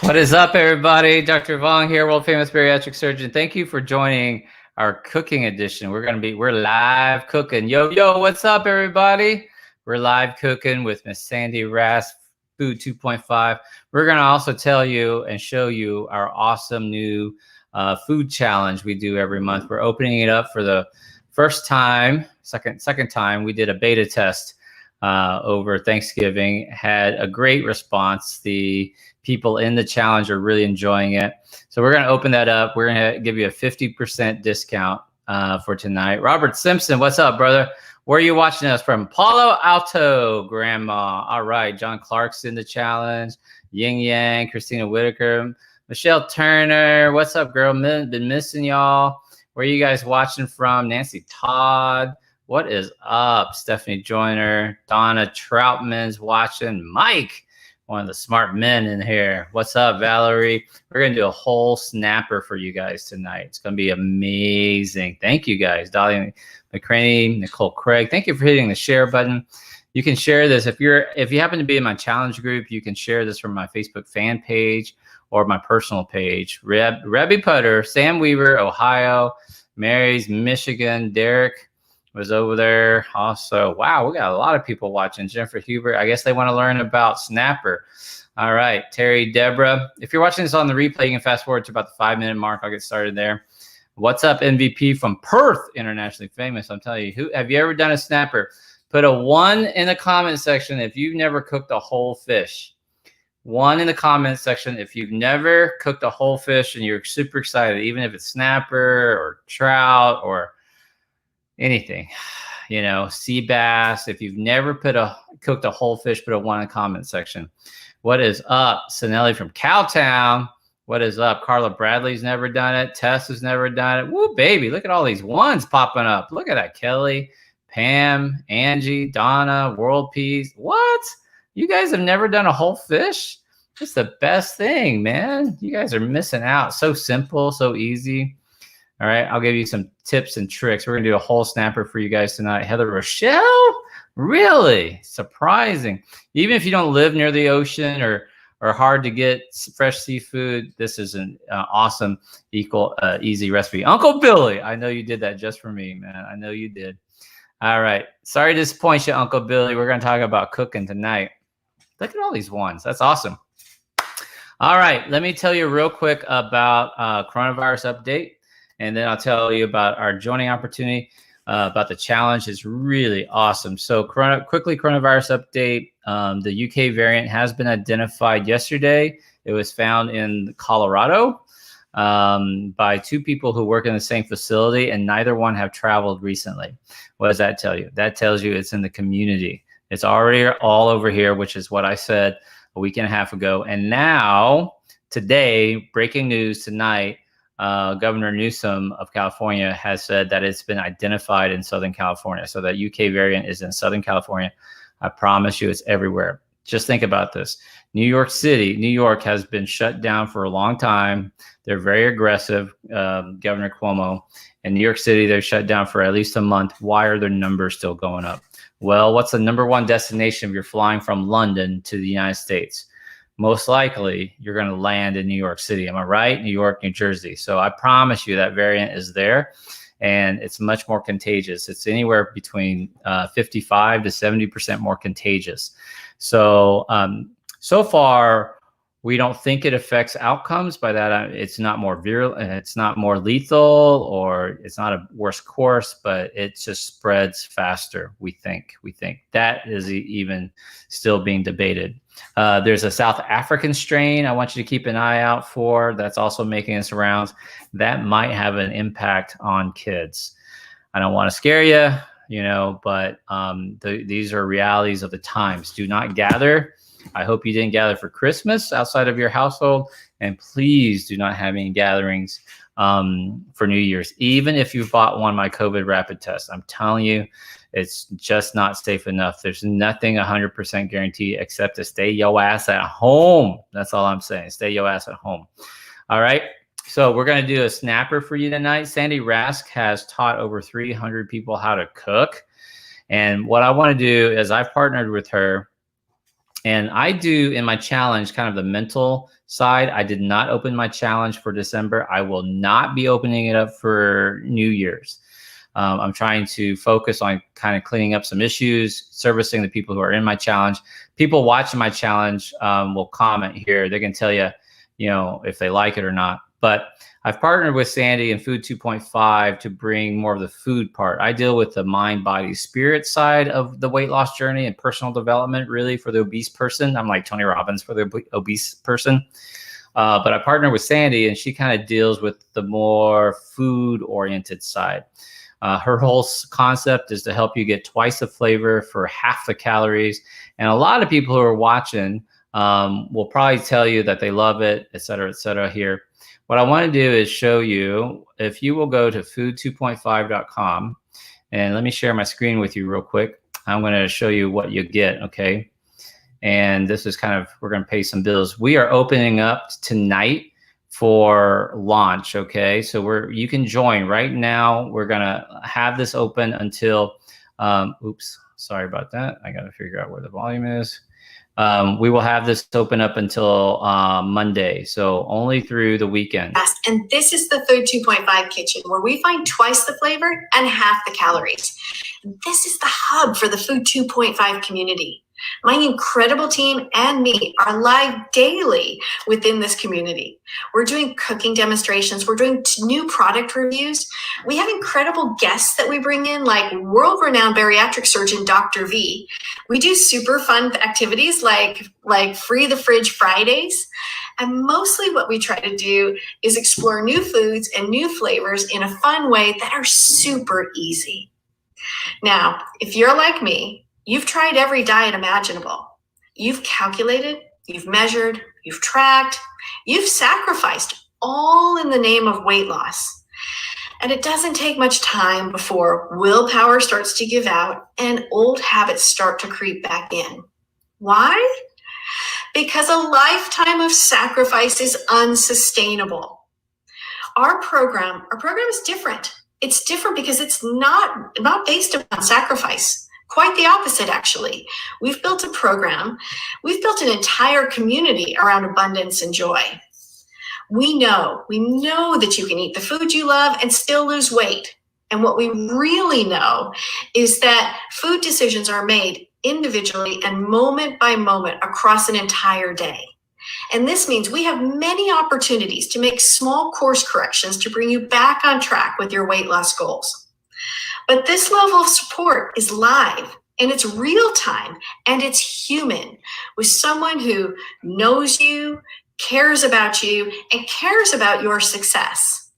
What is up, everybody? Dr. Vong here, world famous bariatric surgeon. Thank you for joining our cooking edition. We're live cooking. Yo, what's up, everybody? We're live cooking with Miss Sandy Rasque, Food 2.5. We're gonna also tell you and show you our awesome new food challenge we do every month. We're opening it up for the first time, second time. We did a beta test over Thanksgiving. Had a great response. The people in the challenge are really enjoying it. So we're going to open that up. We're going to give you a 50% discount for tonight. Robert Simpson, what's up, brother? Where are you watching us from? Palo Alto, Grandma. All right. John Clark's in the challenge. Ying Yang, Christina Whitaker, Michelle Turner. What's up, girl? Been missing y'all. Where are you guys watching from? Nancy Todd. What is up? Stephanie Joyner. Donna Troutman's watching. Mike, one of the smart men in here. What's up, Valerie? We're going to do a whole snapper for you guys tonight. It's going to be amazing. Thank you, guys. Dolly McCraney, Nicole Craig. Thank you for hitting the share button. You can share this. If you happen to be in my challenge group, you can share this from my Facebook fan page or my personal page. Rebby Putter, Sam Weaver, Ohio. Mary's, Michigan. Derek was over there also. Wow, we got a lot of people watching. Jennifer Hubert, I guess they want to learn about snapper. All right, Terry, Deborah. If you're watching this on the replay, you can fast forward to about the 5-minute mark. I'll get started there. What's up, MVP from Perth, internationally famous. I'm telling you, have you ever done a snapper? Put a 1 in the comment section if you've never cooked a whole fish. 1 in the comment section if you've never cooked a whole fish and you're super excited, even if it's snapper or trout or anything, you know, sea bass. If you've never cooked a whole fish, put a 1 in the comment section. What is up? Sinelli from Cowtown. What is up? Carla Bradley's never done it. Tess has never done it. Woo, baby. Look at all these 1s popping up. Look at that. Kelly, Pam, Angie, Donna, World Peace. What? You guys have never done a whole fish? It's the best thing, man. You guys are missing out. So simple, so easy. All right, I'll give you some tips and tricks. We're going to do a whole snapper for you guys tonight. Heather Rochelle? Really? Surprising. Even if you don't live near the ocean or hard to get fresh seafood, this is an awesome, easy recipe. Uncle Billy, I know you did that just for me, man. I know you did. All right. Sorry to disappoint you, Uncle Billy. We're going to talk about cooking tonight. Look at all these 1s. That's awesome. All right. Let me tell you real quick about coronavirus update. And then I'll tell you about our joining opportunity, about the challenge. Is really awesome. So coronavirus update. The UK variant has been identified yesterday. It was found in Colorado by 2 people who work in the same facility, and neither one have traveled recently. What does that tell you? That tells you it's in the community. It's already all over here, which is what I said a week and a half ago. And now, today, breaking news tonight, Governor Newsom of California has said that it's been identified in Southern California. So that UK variant is in Southern California. I promise you it's everywhere. Just think about this. New York City, New York has been shut down for a long time. They're very aggressive, Governor Cuomo. In New York City, they're shut down for at least a month. Why are their numbers still going up? Well, what's the #1 destination if you're flying from London to the United States? Most likely you're going to land in New York City. Am I right? New York, New Jersey. So I promise you that variant is there, and it's much more contagious. It's anywhere between 55 to 70% more contagious. So, so far, we don't think it affects outcomes. By that, it's not more virulent, it's not more lethal, or it's not a worse course, but it just spreads faster. We think that is even still being debated. There's a South African strain I want you to keep an eye out for. That's also making its rounds. That might have an impact on kids. I don't want to scare you, you know, but these are realities of the times. Do not gather. I hope you didn't gather for Christmas outside of your household, and please do not have any gatherings for New Year's. Even if you bought one My COVID rapid test, I'm telling you, it's just not safe enough. There's nothing 100% guaranteed except to stay your ass at home. That's all I'm saying. Stay your ass at home. All right. So we're going to do a snapper for you tonight. Sandy Rasque has taught over 300 people how to cook. And what I want to do is I've partnered with her And I do in my challenge kind of the mental side. I did not open my challenge for December. I will not be opening it up for New Year's. I'm trying to focus on kind of cleaning up some issues, servicing the people who are in my challenge. People watching my challenge will comment here. They can tell you, if they like it or not. But I've partnered with Sandy and Food 2.5 to bring more of the food part. I deal with the mind, body, spirit side of the weight loss journey and personal development, really, for the obese person. I'm like Tony Robbins for the obese person. But I partner with Sandy, and she kind of deals with the more food-oriented side. Her whole concept is to help you get twice the flavor for half the calories. And a lot of people who are watching will probably tell you that they love it, et cetera here. What I want to do is show you, if you will go to food2.5.com, and let me share my screen with you real quick. I'm going to show you what you get, okay? And this is kind of, we're going to pay some bills. We are opening up tonight for launch, okay? So you can join right now. We're going to have this open until, oops, sorry about that. I got to figure out where the volume is. We will have this open up until Monday, so only through the weekend. And this is the Food 2.5 kitchen, where we find twice the flavor and half the calories. This is the hub for the Food 2.5 community. My incredible team and me are live daily within this community. We're doing cooking demonstrations. We're doing new product reviews. We have incredible guests that we bring in, like world-renowned bariatric surgeon, Dr. V. We do super fun activities like Free the Fridge Fridays. And mostly what we try to do is explore new foods and new flavors in a fun way that are super easy. Now, if you're like me, you've tried every diet imaginable. You've calculated, you've measured, you've tracked, you've sacrificed, all in the name of weight loss. And it doesn't take much time before willpower starts to give out and old habits start to creep back in. Why? Because a lifetime of sacrifice is unsustainable. Our program is different. It's different because it's not based upon sacrifice. Quite the opposite, actually. We've built a program. We've built an entire community around abundance and joy. We know that you can eat the food you love and still lose weight. And what we really know is that food decisions are made individually and moment by moment across an entire day. And this means we have many opportunities to make small course corrections to bring you back on track with your weight loss goals. But this level of support is live, and it's real time, and it's human, with someone who knows you, cares about you, and cares about your success.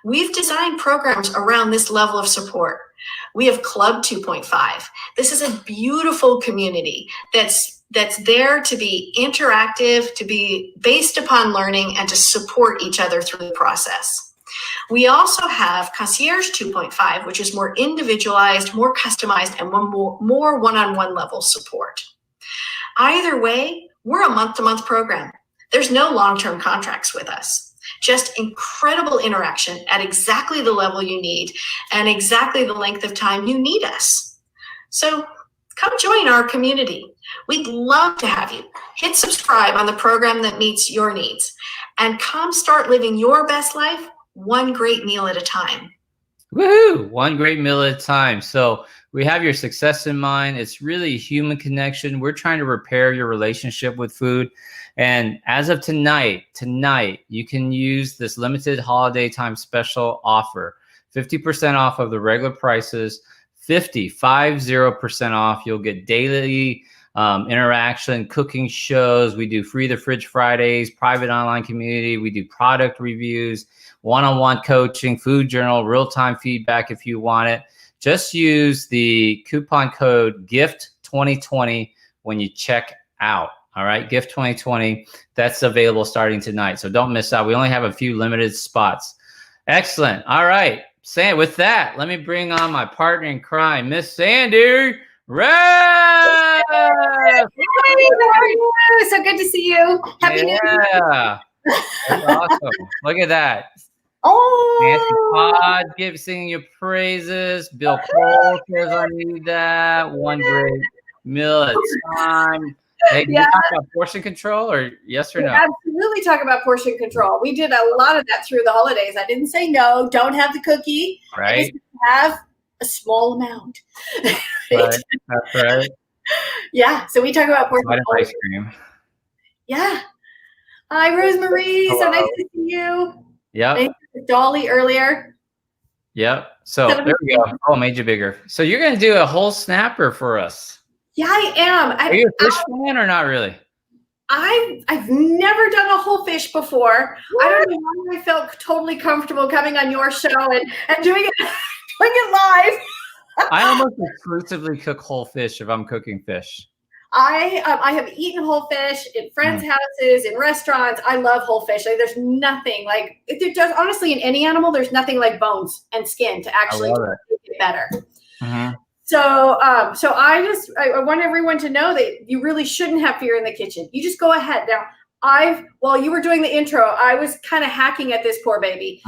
We've designed programs around this level of support. We have Club 2.5. This is a beautiful community that's there to be interactive, to be based upon learning, and to support each other through the process. We also have Concierge 2.5, which is more individualized, more customized, and more one-on-one level support. Either way, we're a month-to-month program. There's no long-term contracts with us. Just incredible interaction at exactly the level you need and exactly the length of time you need us. So come join our community. We'd love to have you. Hit subscribe on the program that meets your needs and come start living your best life one great meal at a time. Woohoo! One great meal at a time. So we have your success in mind. It's really human connection. We're trying to repair your relationship with food. And as of tonight, you can use this limited holiday time special offer. 50% off of the regular prices, 50% off. You'll get daily interaction, cooking shows. We do Free the Fridge Fridays, private online community. We do product reviews, one-on-one coaching, food journal, real-time feedback if you want it. Just use the coupon code GIFT2020 when you check out. All right, GIFT 2020, that's available starting tonight. So don't miss out. We only have a few limited spots. Excellent. All right, Sandy, with that, let me bring on my partner in crime, Miss Sandy Rasque. Hey, how are you? So good to see you. Happy New Year. Yeah, that's awesome. Look at that. Oh, Nancy Pod singing your praises. Bill Cole says I need that. One great meal at a time. Hey, did you talk about portion control or yes or no? Absolutely talk about portion control. We did a lot of that through the holidays. I didn't say no, don't have the cookie. Right. I just have a small amount. Right. That's right. Yeah. So we talk about portion control. Ice cream. Yeah. Hi, Rosemary. Hello. So nice to see you. Yep. Dolly earlier. Yep. So there we go. Oh, made you bigger. So you're going to do a whole snapper for us. Yeah, I am. Are you a fish fan or not really? I've never done a whole fish before. What? I don't know why I felt totally comfortable coming on your show and doing it live. I almost exclusively cook whole fish if I'm cooking fish. I have eaten whole fish in friends' houses, in restaurants. I love whole fish. Like, there's nothing like it does. Honestly, in any animal, there's nothing like bones and skin to actually make it better. So, I want everyone to know that you really shouldn't have fear in the kitchen. You just go ahead. Now, while you were doing the intro, I was kind of hacking at this poor baby.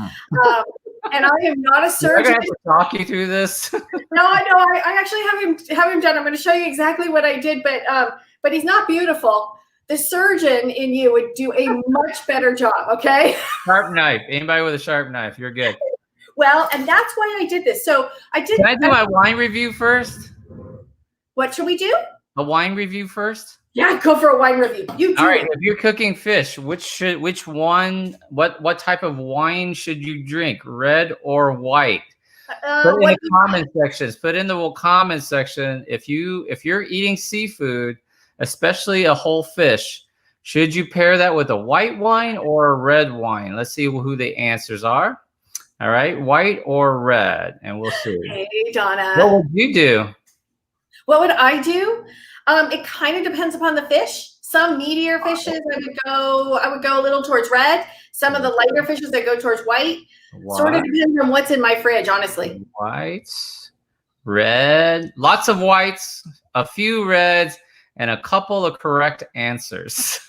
And I am not a surgeon. I have to talk you through this. No, I know. I actually have him done. I'm going to show you exactly what I did, but he's not beautiful. The surgeon in you would do a much better job. Okay. Sharp knife. Anybody with a sharp knife, you're good. Well, and that's why I did this. So I did. Can I do my wine review first? What should we do? A wine review first? Yeah, go for a wine review. You do. All right. If you're cooking fish, what type of wine should you drink? Red or white? Put in the comment sections. Put in the comment section if you're eating seafood, especially a whole fish, should you pair that with a white wine or a red wine? Let's see who the answers are. All right, white or red, and we'll see. Hey, Donna. What would you do? What would I do? It kind of depends upon the fish. Some meatier fishes, I would go a little towards red. Some of the lighter fishes, I go towards white. Sort of depends on what's in my fridge, honestly. White, red, lots of whites, a few reds, and a couple of correct answers.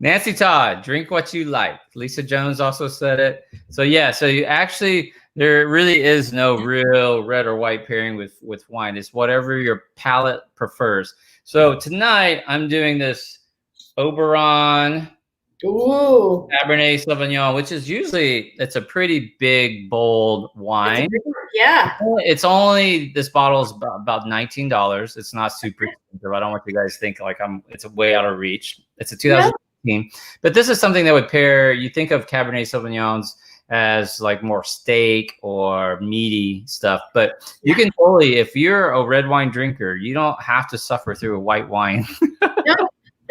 Nancy Todd, drink what you like. Lisa Jones also said it. So yeah, so you actually, there really is no real red or white pairing with wine. It's whatever your palate prefers. So tonight I'm doing this Oberon Cabernet Sauvignon, which is usually, it's a pretty big, bold wine. Yeah. It's only, this bottle is about $19. It's not super expensive. I don't want you guys to think like it's way out of reach. It's a 2018. But this is something that would pair, you think of Cabernet Sauvignons as like more steak or meaty stuff, but you can totally, if you're a red wine drinker, you don't have to suffer through a white wine. No.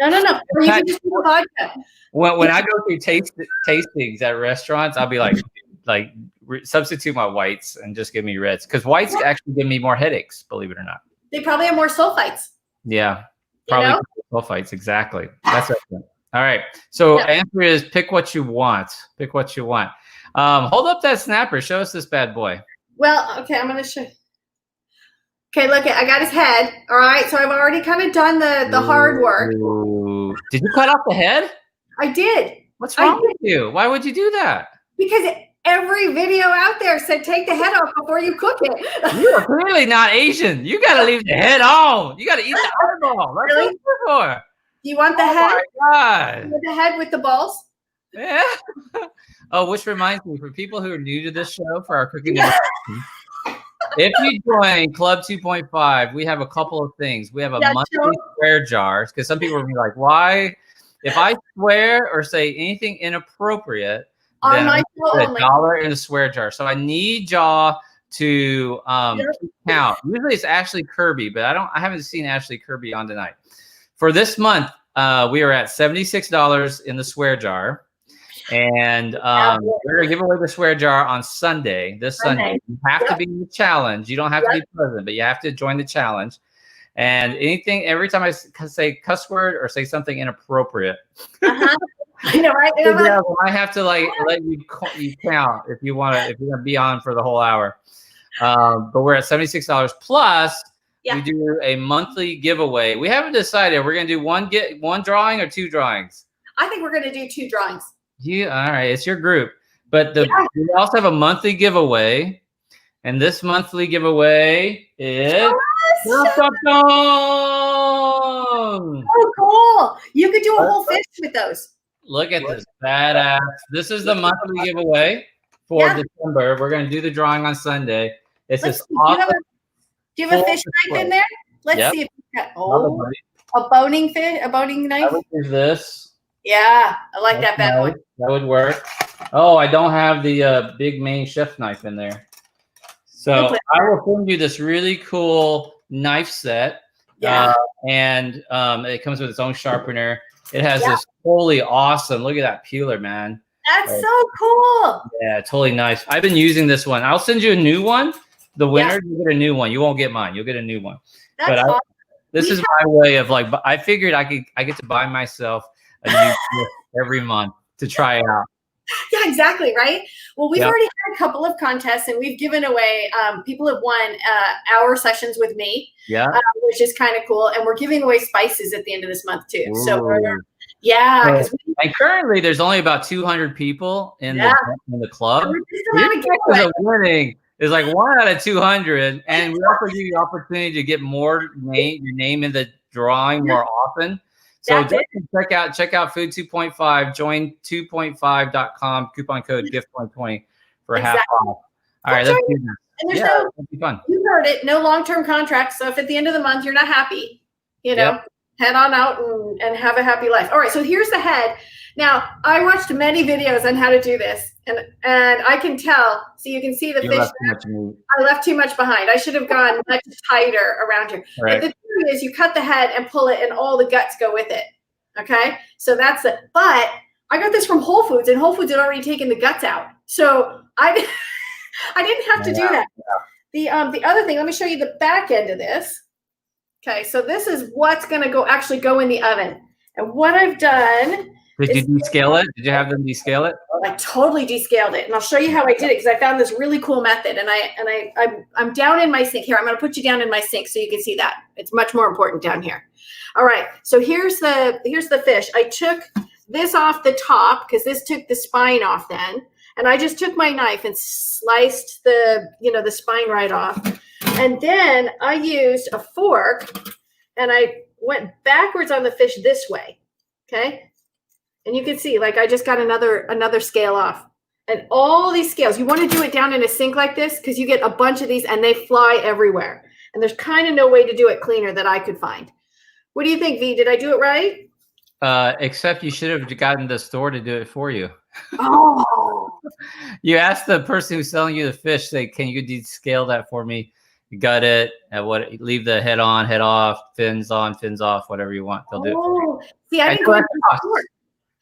Or you can just do vodka. When I go through tastings at restaurants, I'll be like substitute my whites and just give me reds, because whites actually give me more headaches, believe it or not. They probably have more sulfites. Yeah, probably sulfites. Exactly. That's excellent. All right. So answer is pick what you want. Pick what you want. Hold up that snapper. Show us this bad boy. Well, okay, I'm going to show you. Okay, look, I got his head. All right, so I've already kind of done the hard work. Ooh. Did you cut off the head? I did. What's wrong with you? Why would you do that? Because every video out there said take the head off before you cook it. You're clearly not Asian. You got to leave the head on. You got to eat the eyeball. That's what it's for. Do you want the head? Oh my God. The head with the balls? Yeah. Oh, which reminds me, for people who are new to this show, for our cooking, if you join Club 2.5, we have a couple of things. We have a monthly swear jar, because some people will be like, why? If I swear or say anything inappropriate, then I put $1 in a swear jar. So I need y'all to count. Usually it's Ashley Kirby, but I haven't seen Ashley Kirby on tonight. For this month, we are at $76 in the swear jar. And we're going to give away the swear jar on Sunday, this Sunday. You have to be in the challenge. You don't have to be present, but you have to join the challenge. And every time I say cuss word or say something inappropriate, I know, right? I have to let you count if you're going to be on for the whole hour. But we're at $76 plus. We do a monthly giveaway. We haven't decided. We're going to do one drawing or two drawings. I think we're going to do two drawings. All right. It's your group. But we also have a monthly giveaway. And this monthly giveaway is Oh, cool. You could do a whole fish with those. Look at this badass. This is the monthly giveaway for December. We're going to do the drawing on Sunday. It's this awesome. Do you have a fish knife in there? Let's see if you got a boning fish, a boning knife. I would use this. Yeah, I like that bad one. That would work. Oh, I don't have the big main chef knife in there. So I will send you this really cool knife set. Yeah. And it comes with its own sharpener. It has this totally awesome. Look at that peeler, man. That's so cool. Yeah, totally nice. I've been using this one. I'll send you a new one. The winner, you get a new one. You won't get mine. You'll get a new one. That's awesome. This is my way of like. I figured I get to buy myself a new gift every month to try it out. Yeah, exactly. Right. Well, we've already had a couple of contests and we've given away, people have won hour sessions with me, which is kind of cool. And we're giving away spices at the end of this month too. Ooh. So and currently there's only about 200 people in the club. Winning is like 1 out of 200. And we also give you the opportunity to get your name in the drawing more often. So just check out Food 2.5, join 2.5.com, coupon code GIFT2020 for half off. All right, let's do this. And there's that'll be fun. You heard it, no long-term contracts. So if at the end of the month you're not happy, head on out and have a happy life. All right, so here's the head. Now, I watched many videos on how to do this, and I can tell. So you can see the fish. I left too much behind. I should have gone much tighter around here. Right. But the theory is you cut the head and pull it, and all the guts go with it. Okay, so that's it. But I got this from Whole Foods, and Whole Foods had already taken the guts out, so I didn't have to do that. Yeah. The other thing, let me show you the back end of this. Okay, so this is what's going to actually go in the oven, and what I've done. Did you descale it? Did you have them descale it? I totally descaled it, and I'll show you how I did it because I found this really cool method. And I'm down in my sink here. I'm going to put you down in my sink so you can see that. It's much more important down here. All right. So here's the fish. I took this off the top because this took the spine off then, and I just took my knife and sliced the spine right off, and then I used a fork and I went backwards on the fish this way. Okay. And you can see, like, I just got another scale off. And all these scales, you want to do it down in a sink like this because you get a bunch of these and they fly everywhere. And there's kind of no way to do it cleaner that I could find. What do you think, V? Did I do it right? Except you should have gotten the store to do it for you. Oh. You asked the person who's selling you the fish, say, can you descale that for me? You gut it, leave the head on, head off, fins on, fins off, whatever you want. They'll do it for you. See, I didn't go to the store.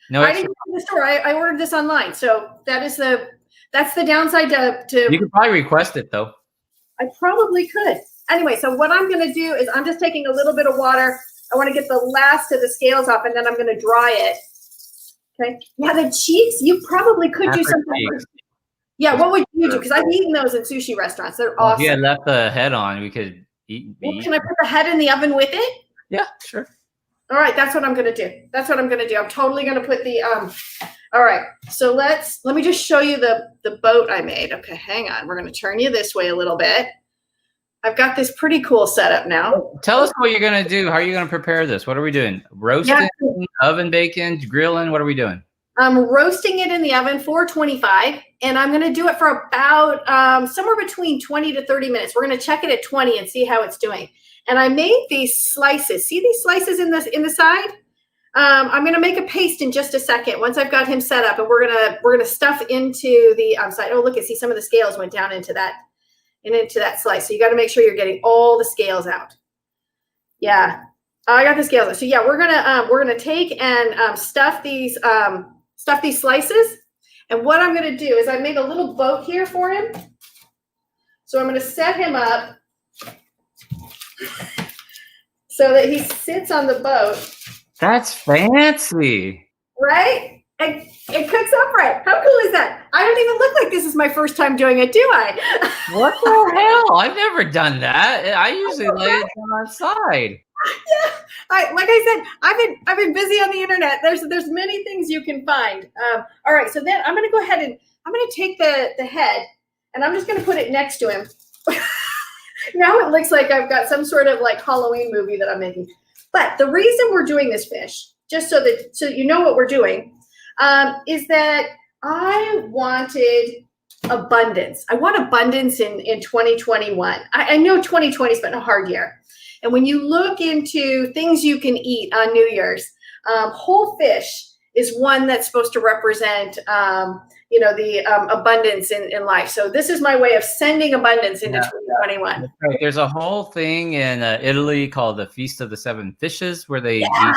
No, I didn't go to the store. I ordered this online, so that's the downside to. You could probably request it though. I probably could. Anyway, so what I'm going to do is I'm just taking a little bit of water. I want to get the last of the scales off, and then I'm going to dry it. Okay. Yeah, the cheeks. You probably could do something. Yeah. What would you do? Because I've eaten those in sushi restaurants. They're awesome. If you had left the head on, we could eat. Well, can I put the head in the oven with it? Yeah, sure. All right, that's what I'm going to do. That's what I'm going to do. I'm totally going to put the, all right. So let me just show you the boat I made. Okay, hang on. We're going to turn you this way a little bit. I've got this pretty cool setup now. Tell us what you're going to do. How are you going to prepare this? What are we doing? Roasting, oven baking, grilling? What are we doing? I'm roasting it in the oven, 425, and I'm going to do it for about somewhere between 20 to 30 minutes. We're going to check it at 20 and see how it's doing. And I made these slices. See these slices in the side? I'm going to make a paste in just a second once I've got him set up, and we're gonna stuff into the side. Oh, look, see some of the scales went down into that slice. So you got to make sure you're getting all the scales out. Yeah, I got the scales out. So yeah, we're gonna take and stuff these slices. And what I'm going to do is I made a little boat here for him. So I'm going to set him up so that he sits on the boat. That's fancy. Right? And it cooks upright. How cool is that? I don't even look like this is my first time doing it, do I? What the hell? I've never done that. I usually lay it on the side. Yeah. Like I said, I've been busy on the internet. There's many things you can find. All right, so then I'm going to go ahead and I'm going to take the head And I'm just going to put it next to him. Now it looks like I've got some sort of like Halloween movie that I'm making. But the reason we're doing this fish, just so you know what we're doing, is that I wanted abundance. I want abundance in 2021. I know 2020's been a hard year. And when you look into things you can eat on New Year's, whole fish is one that's supposed to represent, the abundance in life. So this is my way of sending abundance into 2021. Right. There's a whole thing in Italy called the Feast of the Seven Fishes, where they eat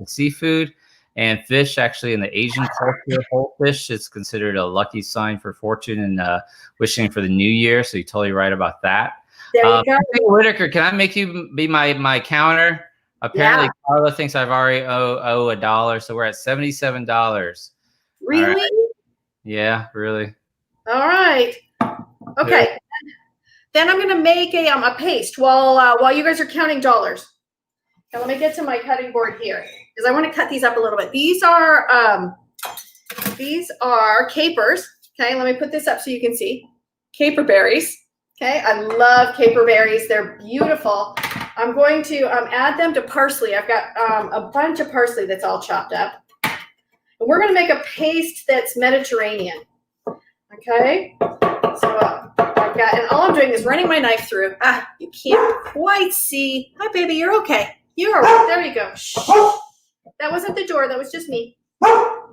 seafood and fish. Actually, in the Asian culture, whole fish is considered a lucky sign for fortune and wishing for the new year. So you're totally right about that. There you go. Whitaker, can I make you be my counter? Apparently, Carla thinks I've already owe $1, so we're at $77. Really? Right. Yeah, really. All right. Okay. Yeah. Then I'm going to make a paste while you guys are counting dollars. Now let me get to my cutting board here because I want to cut these up a little bit. These are capers. Okay, let me put this up so you can see. Caper berries. Okay, I love caper berries. They're beautiful. I'm going to add them to parsley. I've got a bunch of parsley that's all chopped up. And we're going to make a paste that's Mediterranean. Okay, so I've got, and all I'm doing is running my knife through. You can't quite see. Hi, baby, you're okay. You're all right. There you go. Shh. That wasn't the door. That was just me.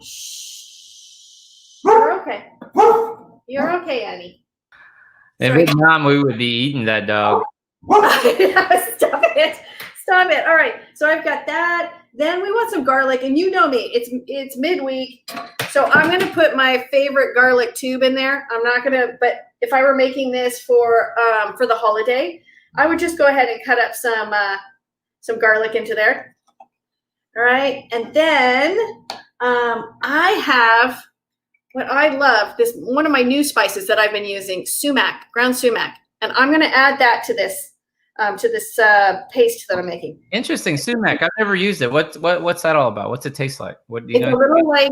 Shh. You're okay. You're okay, Annie. In Vietnam, we would be eating that dog. Stop it. Stop it. All right. So I've got that. Then we want some garlic. And you know me. It's midweek. So I'm going to put my favorite garlic tube in there. I'm not going to, but if I were making this for the holiday, I would just go ahead and cut up some garlic into there. All right. And then I have what I love, one of my new spices that I've been using, sumac, ground sumac. And I'm going to add that to this paste that I'm making. Interesting, sumac. I've never used it. What's that all about? What's it taste like? What do you know? It's a little like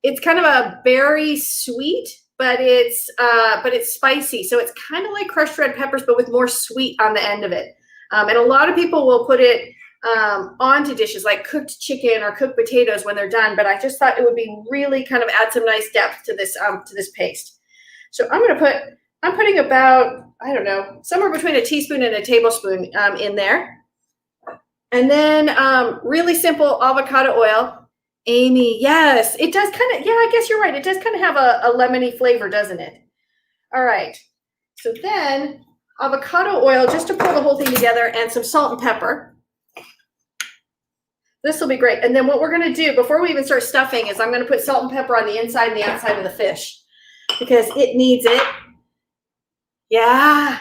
it's kind of a berry sweet, but it's spicy. So it's kind of like crushed red peppers, but with more sweet on the end of it. And a lot of people will put it onto dishes like cooked chicken or cooked potatoes when they're done. But I just thought it would be really kind of add some nice depth to this paste. So I'm putting about, I don't know, somewhere between a teaspoon and a tablespoon in there. And then really simple avocado oil. Amy, yes, it does kind of, yeah, I guess you're right. It does kind of have a lemony flavor, doesn't it? All right. So then avocado oil, just to pull the whole thing together, and some salt and pepper. This will be great. And then what we're going to do before we even start stuffing is I'm going to put salt and pepper on the inside and the outside of the fish because it needs it. Yeah.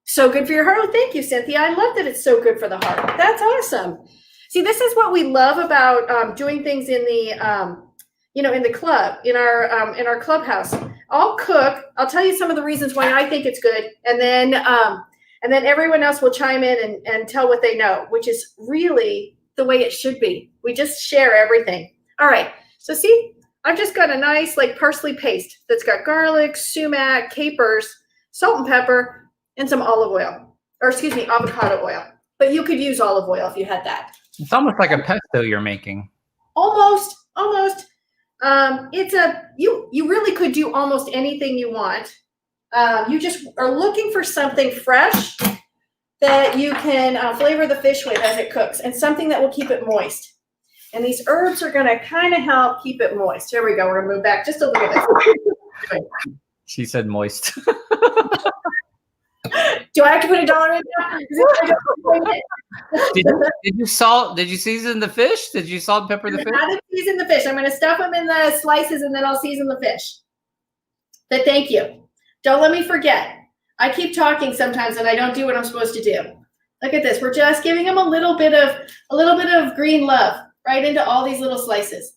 So good for your heart. Oh, thank you, Cynthia. I love that it's so good for the heart. That's awesome. See, this is what we love about doing things in the, in the club, in our clubhouse. I'll cook. I'll tell you some of the reasons why I think it's good, and then everyone else will chime in and tell what they know, which is really the way it should be. We just share everything. All right. So see, I've just got a nice like parsley paste that's got garlic, sumac, capers, salt and pepper, and some olive oil, or excuse me, avocado oil. But you could use olive oil if you had that. It's almost like a pesto you're making. Almost. You really could do almost anything you want. You just are looking for something fresh that you can flavor the fish with as it cooks, and something that will keep it moist. And these herbs are going to kind of help keep it moist. Here we go. We're going to move back just a little bit. She said moist. Do I have to put $1 in now? Did you salt? Did you season the fish? Did you salt and pepper the fish? I haven't seasoned the fish. I'm going to stuff them in the slices and then I'll season the fish. But thank you. Don't let me forget. I keep talking sometimes and I don't do what I'm supposed to do. Look at this. We're just giving them a little bit of green love right into all these little slices.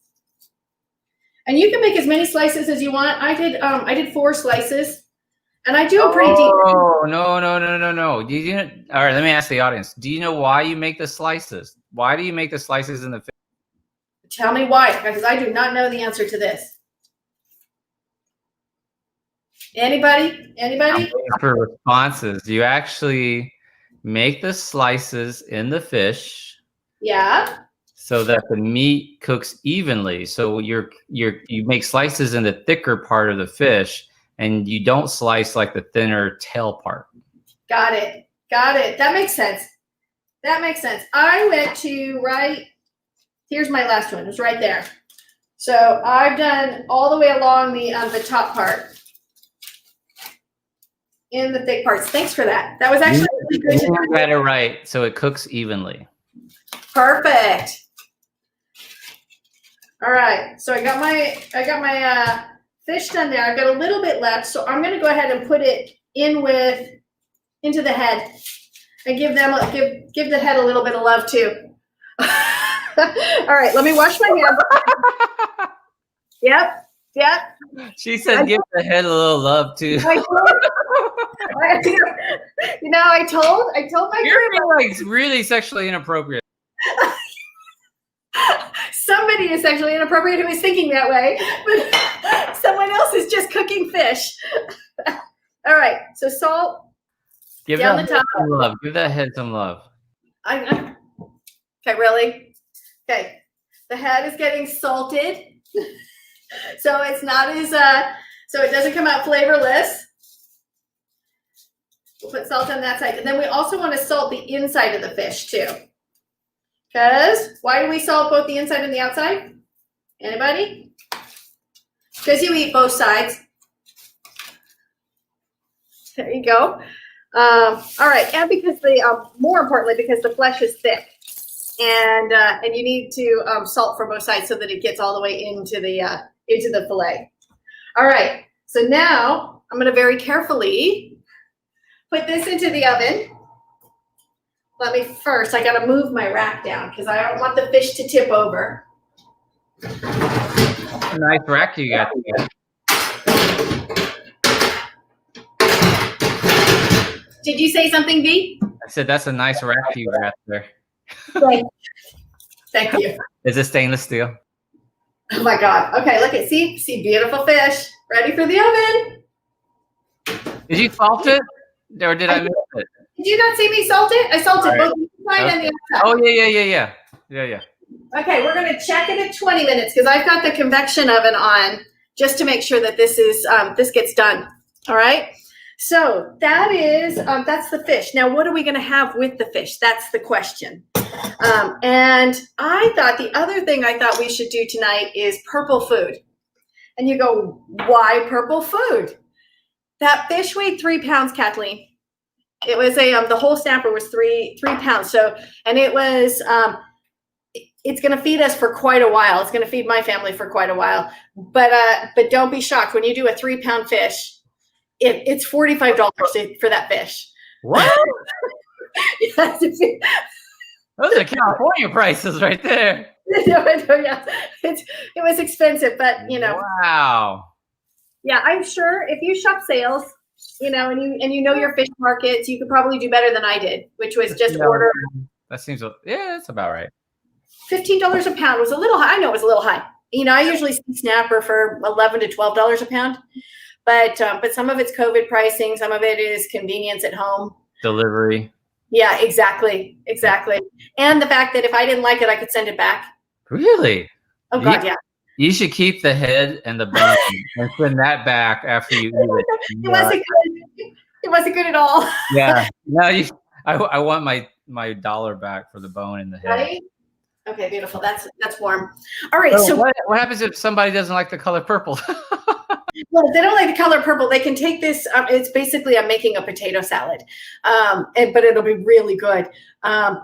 And you can make as many slices as you want. I did 4 slices. And I do them pretty deep. Oh, no. All right, let me ask the audience. Do you know why you make the slices? Why do you make the slices in the fish? Tell me why, because I do not know the answer to this. Anybody? I'm waiting for responses. You actually make the slices in the fish. Yeah. So that the meat cooks evenly. So you make slices in the thicker part of the fish, and you don't slice like the thinner tail part. Got it. Got it. That makes sense. That makes sense. I went to here's my last one. It's right there. So I've done all the way along the top part in the thick parts. Thanks for that. That was actually really good. You got it right. So it cooks evenly. Perfect. All right. So I got my fish done there. I've got a little bit left. So I'm going to go ahead and put it into the head and give the head a little bit of love too. All right. Let me wash my hands. Yep. She said, "Give the head a little love too." I told my You're being like really sexually inappropriate. Somebody is sexually inappropriate who is thinking that way, but someone else is just cooking fish. All right, so salt. Give down that the top. some love. Give that head some love. Okay, really? Okay, the head is getting salted, so it's not as so it doesn't come out flavorless. We'll put salt on that side, and then we also want to salt the inside of the fish too. Because why do we salt both the inside and the outside? Anybody? Because you eat both sides. There you go. All right, and because more importantly, because the flesh is thick, and you need to salt from both sides so that it gets all the way into the fillet. All right, so now I'm going to very carefully put this into the oven. I got to move my rack down because I don't want the fish to tip over. A nice rack you got there. Did you say something, B? I said that's a nice rack you got there. Thank you. Is it stainless steel? Oh my God. Okay, look at see beautiful fish ready for the oven. Did you salt it, or did I miss it? Did you not see me salt it? I salted both the inside and the outside. Oh yeah. Okay, we're going to check it at 20 minutes because I've got the convection oven on just to make sure that this gets done. All right. So that is that's the fish. Now, what are we going to have with the fish? That's the question. And I thought the other thing I thought we should do tonight is purple food. And you go, why purple food? That fish weighed 3 pounds, Kathleen. It was the whole snapper was 3 pounds. So, and it was, it's going to feed us for quite a while. It's going to feed my family for quite a while. But don't be shocked when you do a 3 pound fish. It's $45 for that fish. What? Yes, those are California prices right there. No, yeah, it was expensive, but Wow. Yeah, I'm sure if you shop sales, and you know your fish markets, you could probably do better than I did, which was just order. That seems, that's about right. $15 a pound was a little high. I know it was a little high. I usually see snapper for $11 to $12 a pound, but some of it's COVID pricing, some of it is convenience at home. Delivery. Yeah, exactly. And the fact that if I didn't like it, I could send it back. Really? Oh God, yeah. You should keep the head and the bone and send that back after you eat it. It wasn't good. It wasn't good at all. Yeah. No, I want my dollar back for the bone and the head. Right? Okay, beautiful. That's warm. All right. So what happens if somebody doesn't like the color purple? Well, if they don't like the color purple, they can take this. It's basically I'm making a potato salad, but it'll be really good.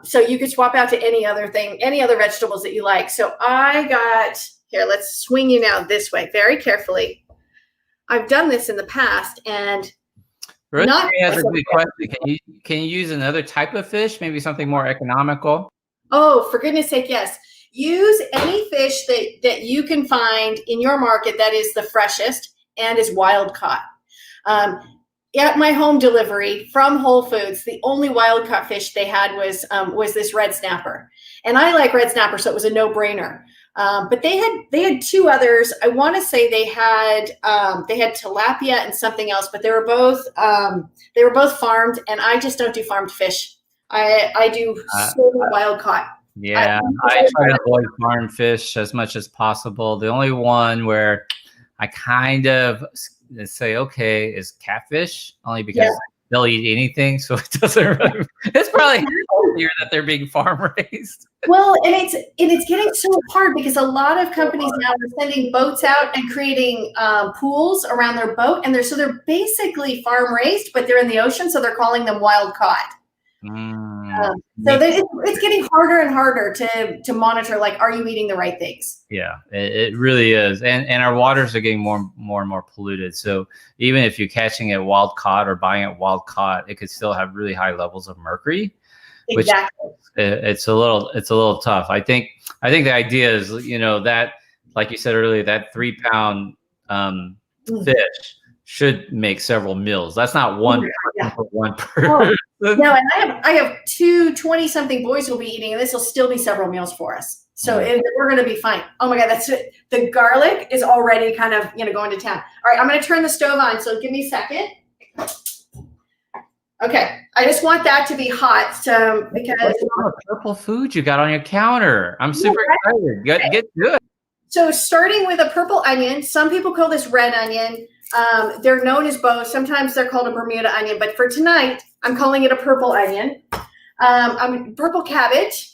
So you could swap out to any other vegetables that you like. So I got here. Let's swing you now this way, very carefully. I've done this in the past, and Rosemary has a good question. Can you use another type of fish? Maybe something more economical? Oh, for goodness sake, yes. Use any fish that you can find in your market that is the freshest and is wild caught. At my home delivery from Whole Foods, the only wild caught fish they had was this red snapper. And I like red snapper, so it was a no-brainer. But they had two others. I want to say they had tilapia and something else, but they were both farmed, and I just don't do farmed fish. I do wild caught. Yeah, I try to avoid farm fish as much as possible. The only one where I kind of say okay is catfish, only because they'll eat anything, so it doesn't really. It's probably healthier that they're being farm raised. Well, and it's getting so hard because a lot of companies now are sending boats out and creating pools around their boat, and they're basically farm raised, but they're in the ocean, so they're calling them wild caught. So it's getting harder and harder to monitor, like, are you eating the right things? Yeah, it really is. And our waters are getting more and more polluted. So even if you're catching it wild caught or buying it wild caught, it could still have really high levels of mercury. Exactly. Which it's a little tough. I think the idea is, that, like you said earlier, that 3-pound fish should make several meals. That's not one for one person. No, and I have two 20-something boys who will be eating, and this will still be several meals for us. So we're going to be fine. Oh my God, that's it. The garlic is already kind of going to town. All right, I'm going to turn the stove on. So give me a second. Okay, I just want that to be hot. So because what purple food you got on your counter? I'm super excited. Get to it. So starting with a purple onion. Some people call this red onion. They're known as both. Sometimes they're called a Bermuda onion, but for tonight, I'm calling it a purple onion. Purple cabbage,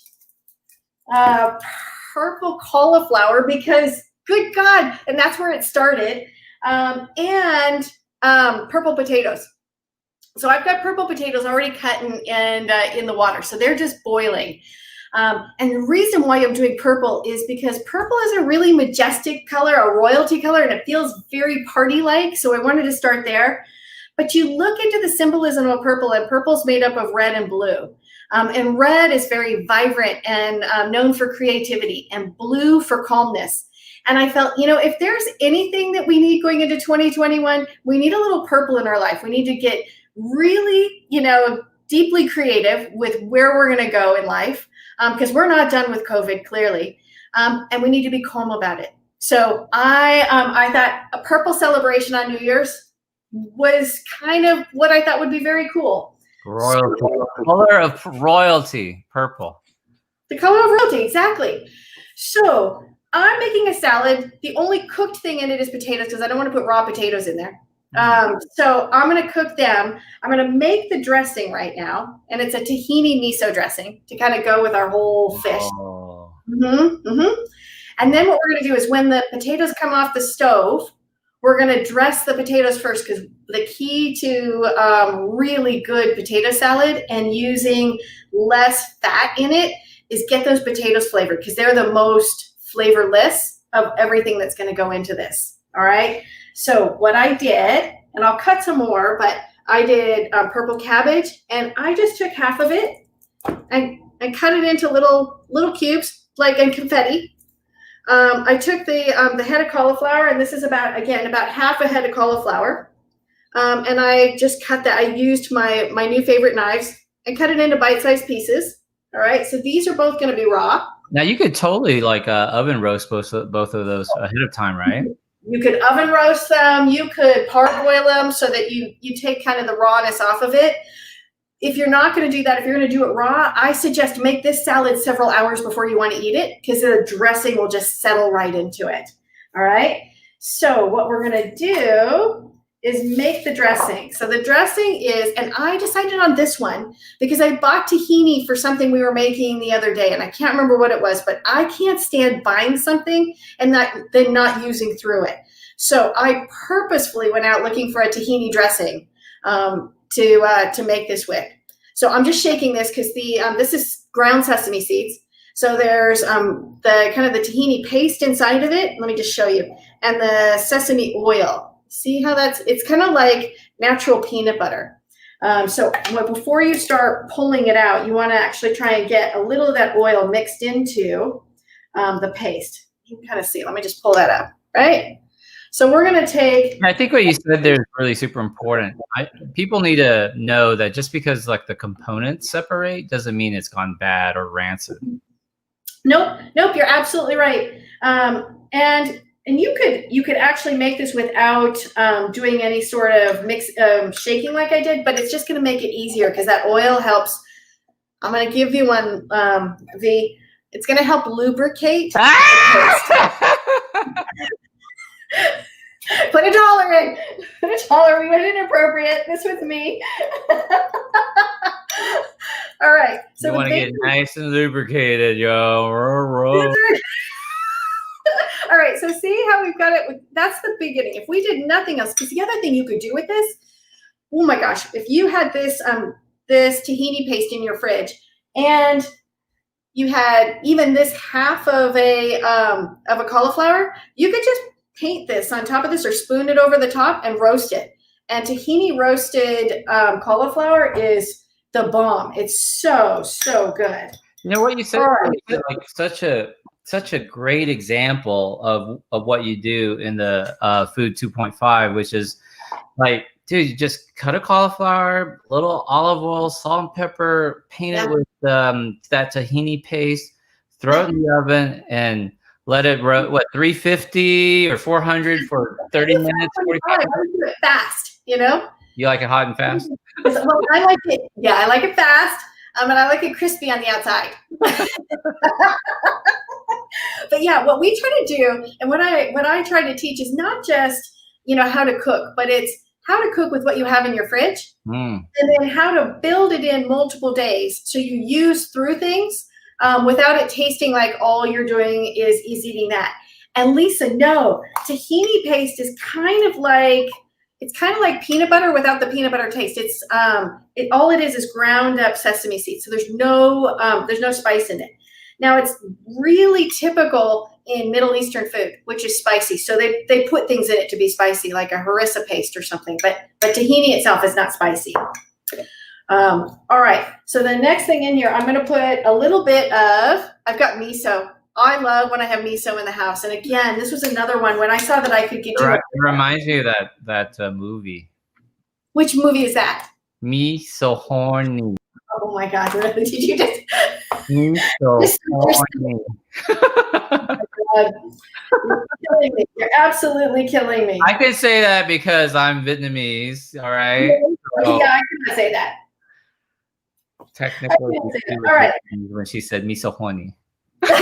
purple cauliflower, because good God, and that's where it started, and purple potatoes. So I've got purple potatoes already cut and in the water, so they're just boiling. And the reason why I'm doing purple is because purple is a really majestic color, a royalty color, and it feels very party-like. So I wanted to start there. But you look into the symbolism of purple, and purple's made up of red and blue. And red is very vibrant and known for creativity, and blue for calmness. And I felt, if there's anything that we need going into 2021, we need a little purple in our life. We need to get really, deeply creative with where we're going to go in life. Because we're not done with COVID, clearly, and we need to be calm about it. So I thought a purple celebration on New Year's was kind of what I thought would be very cool. Royalty, color of royalty, purple. The color of royalty, exactly. So I'm making a salad. The only cooked thing in it is potatoes because I don't want to put raw potatoes in there. So I'm going to cook them. I'm going to make the dressing right now, and it's a tahini miso dressing to kind of go with our whole fish. Oh. And then what we're going to do is when the potatoes come off the stove, we're going to dress the potatoes first, because the key to really good potato salad and using less fat in it is get those potatoes flavored, because they're the most flavorless of everything that's going to go into this. All right. So what I did, and I'll cut some more, but I did purple cabbage, and I just took half of it and cut it into little cubes, like in confetti. I took the head of cauliflower, and this is about half a head of cauliflower. And I just cut that. I used my new favorite knives and cut it into bite-sized pieces. All right, so these are both going to be raw. Now you could totally oven roast both of those ahead of time, right? You could oven roast them. You could parboil them so that you take kind of the rawness off of it. If you're not going to do that, if you're going to do it raw, I suggest make this salad several hours before you want to eat it, because the dressing will just settle right into it. All right. So what we're going to do is make the dressing. So the dressing is, and I decided on this one because I bought tahini for something we were making the other day, and I can't remember what it was, but I can't stand buying something and then not using through it. So I purposefully went out looking for a tahini dressing to make this with. So I'm just shaking this because this is ground sesame seeds. So there's the kind of the tahini paste inside of it. Let me just show you. And the sesame oil. See how it's kind of like natural peanut butter. So before you start pulling it out, you want to actually try and get a little of that oil mixed into the paste. You can kind of see. Let me just pull that up, right? So we're going to take. I think what you said there is really super important. People need to know that just because the components separate doesn't mean it's gone bad or rancid. Nope, you're absolutely right. And you could actually make this without doing any sort of mix shaking like I did, but it's just going to make it easier because that oil helps. I'm going to give you one, V. It's going to help lubricate. Put $1 in. Put $1. We went inappropriate. This was me. All right. So you want to get nice and lubricated, yo. All right, so see how we've got it? That's the beginning. If we did nothing else, because the other thing you could do with this, oh my gosh, if you had this this tahini paste in your fridge and you had even this half of a cauliflower, you could just paint this on top of this or spoon it over the top and roast it. And tahini roasted cauliflower is the bomb. It's so, so good. You know what you said? Like such a great example of what you do in the Food 2.5, which is like, dude, you just cut a cauliflower, little olive oil, salt and pepper, paint it with that tahini paste, throw it in the oven, and let it 350 or 400 for 30 minutes, 45 minutes. Do it fast, you know? You like it hot and fast? Well, I like it. Yeah, I like it fast. And I like it crispy on the outside. But yeah, what we try to do, and what I try to teach is not just, how to cook, but it's how to cook with what you have in your fridge, and then how to build it in multiple days so you use through things without it tasting like all you're doing is eating that. And Lisa, no, tahini paste is kind of like peanut butter without the peanut butter taste. It's all it is ground up sesame seeds. So there's no spice in it. Now it's really typical in Middle Eastern food, which is spicy. So they put things in it to be spicy, like a harissa paste or something. But tahini itself is not spicy. All right. So the next thing in here, I'm going to put a little bit of. I've got miso. I love when I have miso in the house. And again, this was another one when I saw that I could get you. It reminds me of that movie. Which movie is that? Miso horny. Oh my God! Really? Did you just? Miso horny. Oh God. You're killing me. You're absolutely killing me. I can say that because I'm Vietnamese. All right. So, yeah, I cannot say that. Technically, all right. When she said miso horny. All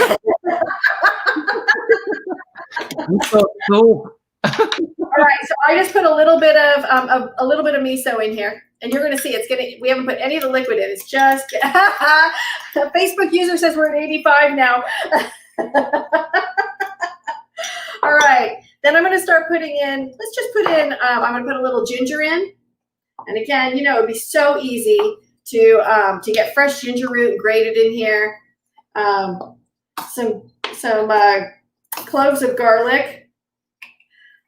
right, so I just put a little bit of miso in here, and you're going to see we haven't put any of the liquid in. It's just the Facebook user says we're at 85 now. All right, then I'm going to start putting in. Let's just put in. I'm going to put a little ginger in, and again, it would be so easy to get fresh ginger root grated in here. Some cloves of garlic.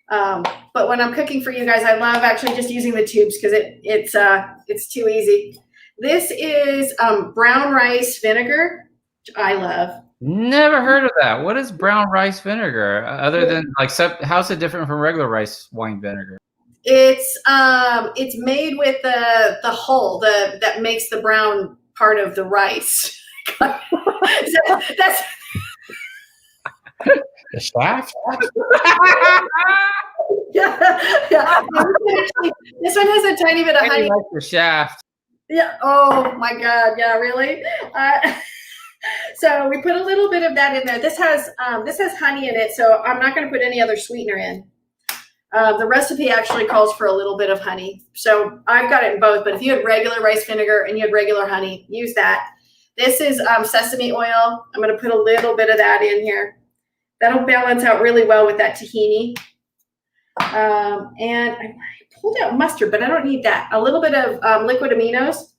But when I'm cooking for you guys, I love actually just using the tubes because it's too easy. This is brown rice vinegar, which I love. Never heard of that. What is brown rice vinegar? Other than how's it different from regular rice wine vinegar? It's made with the hull that makes the brown part of the rice. That's the shaft. Yeah. This one has a tiny bit of honey. Like the shaft. Yeah. Oh my God. Yeah. Really. So we put a little bit of that in there. This has honey in it, so I'm not going to put any other sweetener in. The recipe actually calls for a little bit of honey, so I've got it in both. But if you had regular rice vinegar and you had regular honey, use that. This is sesame oil. I'm going to put a little bit of that in here. That'll balance out really well with that tahini. And I pulled out mustard, but I don't need that. A little bit of liquid aminos.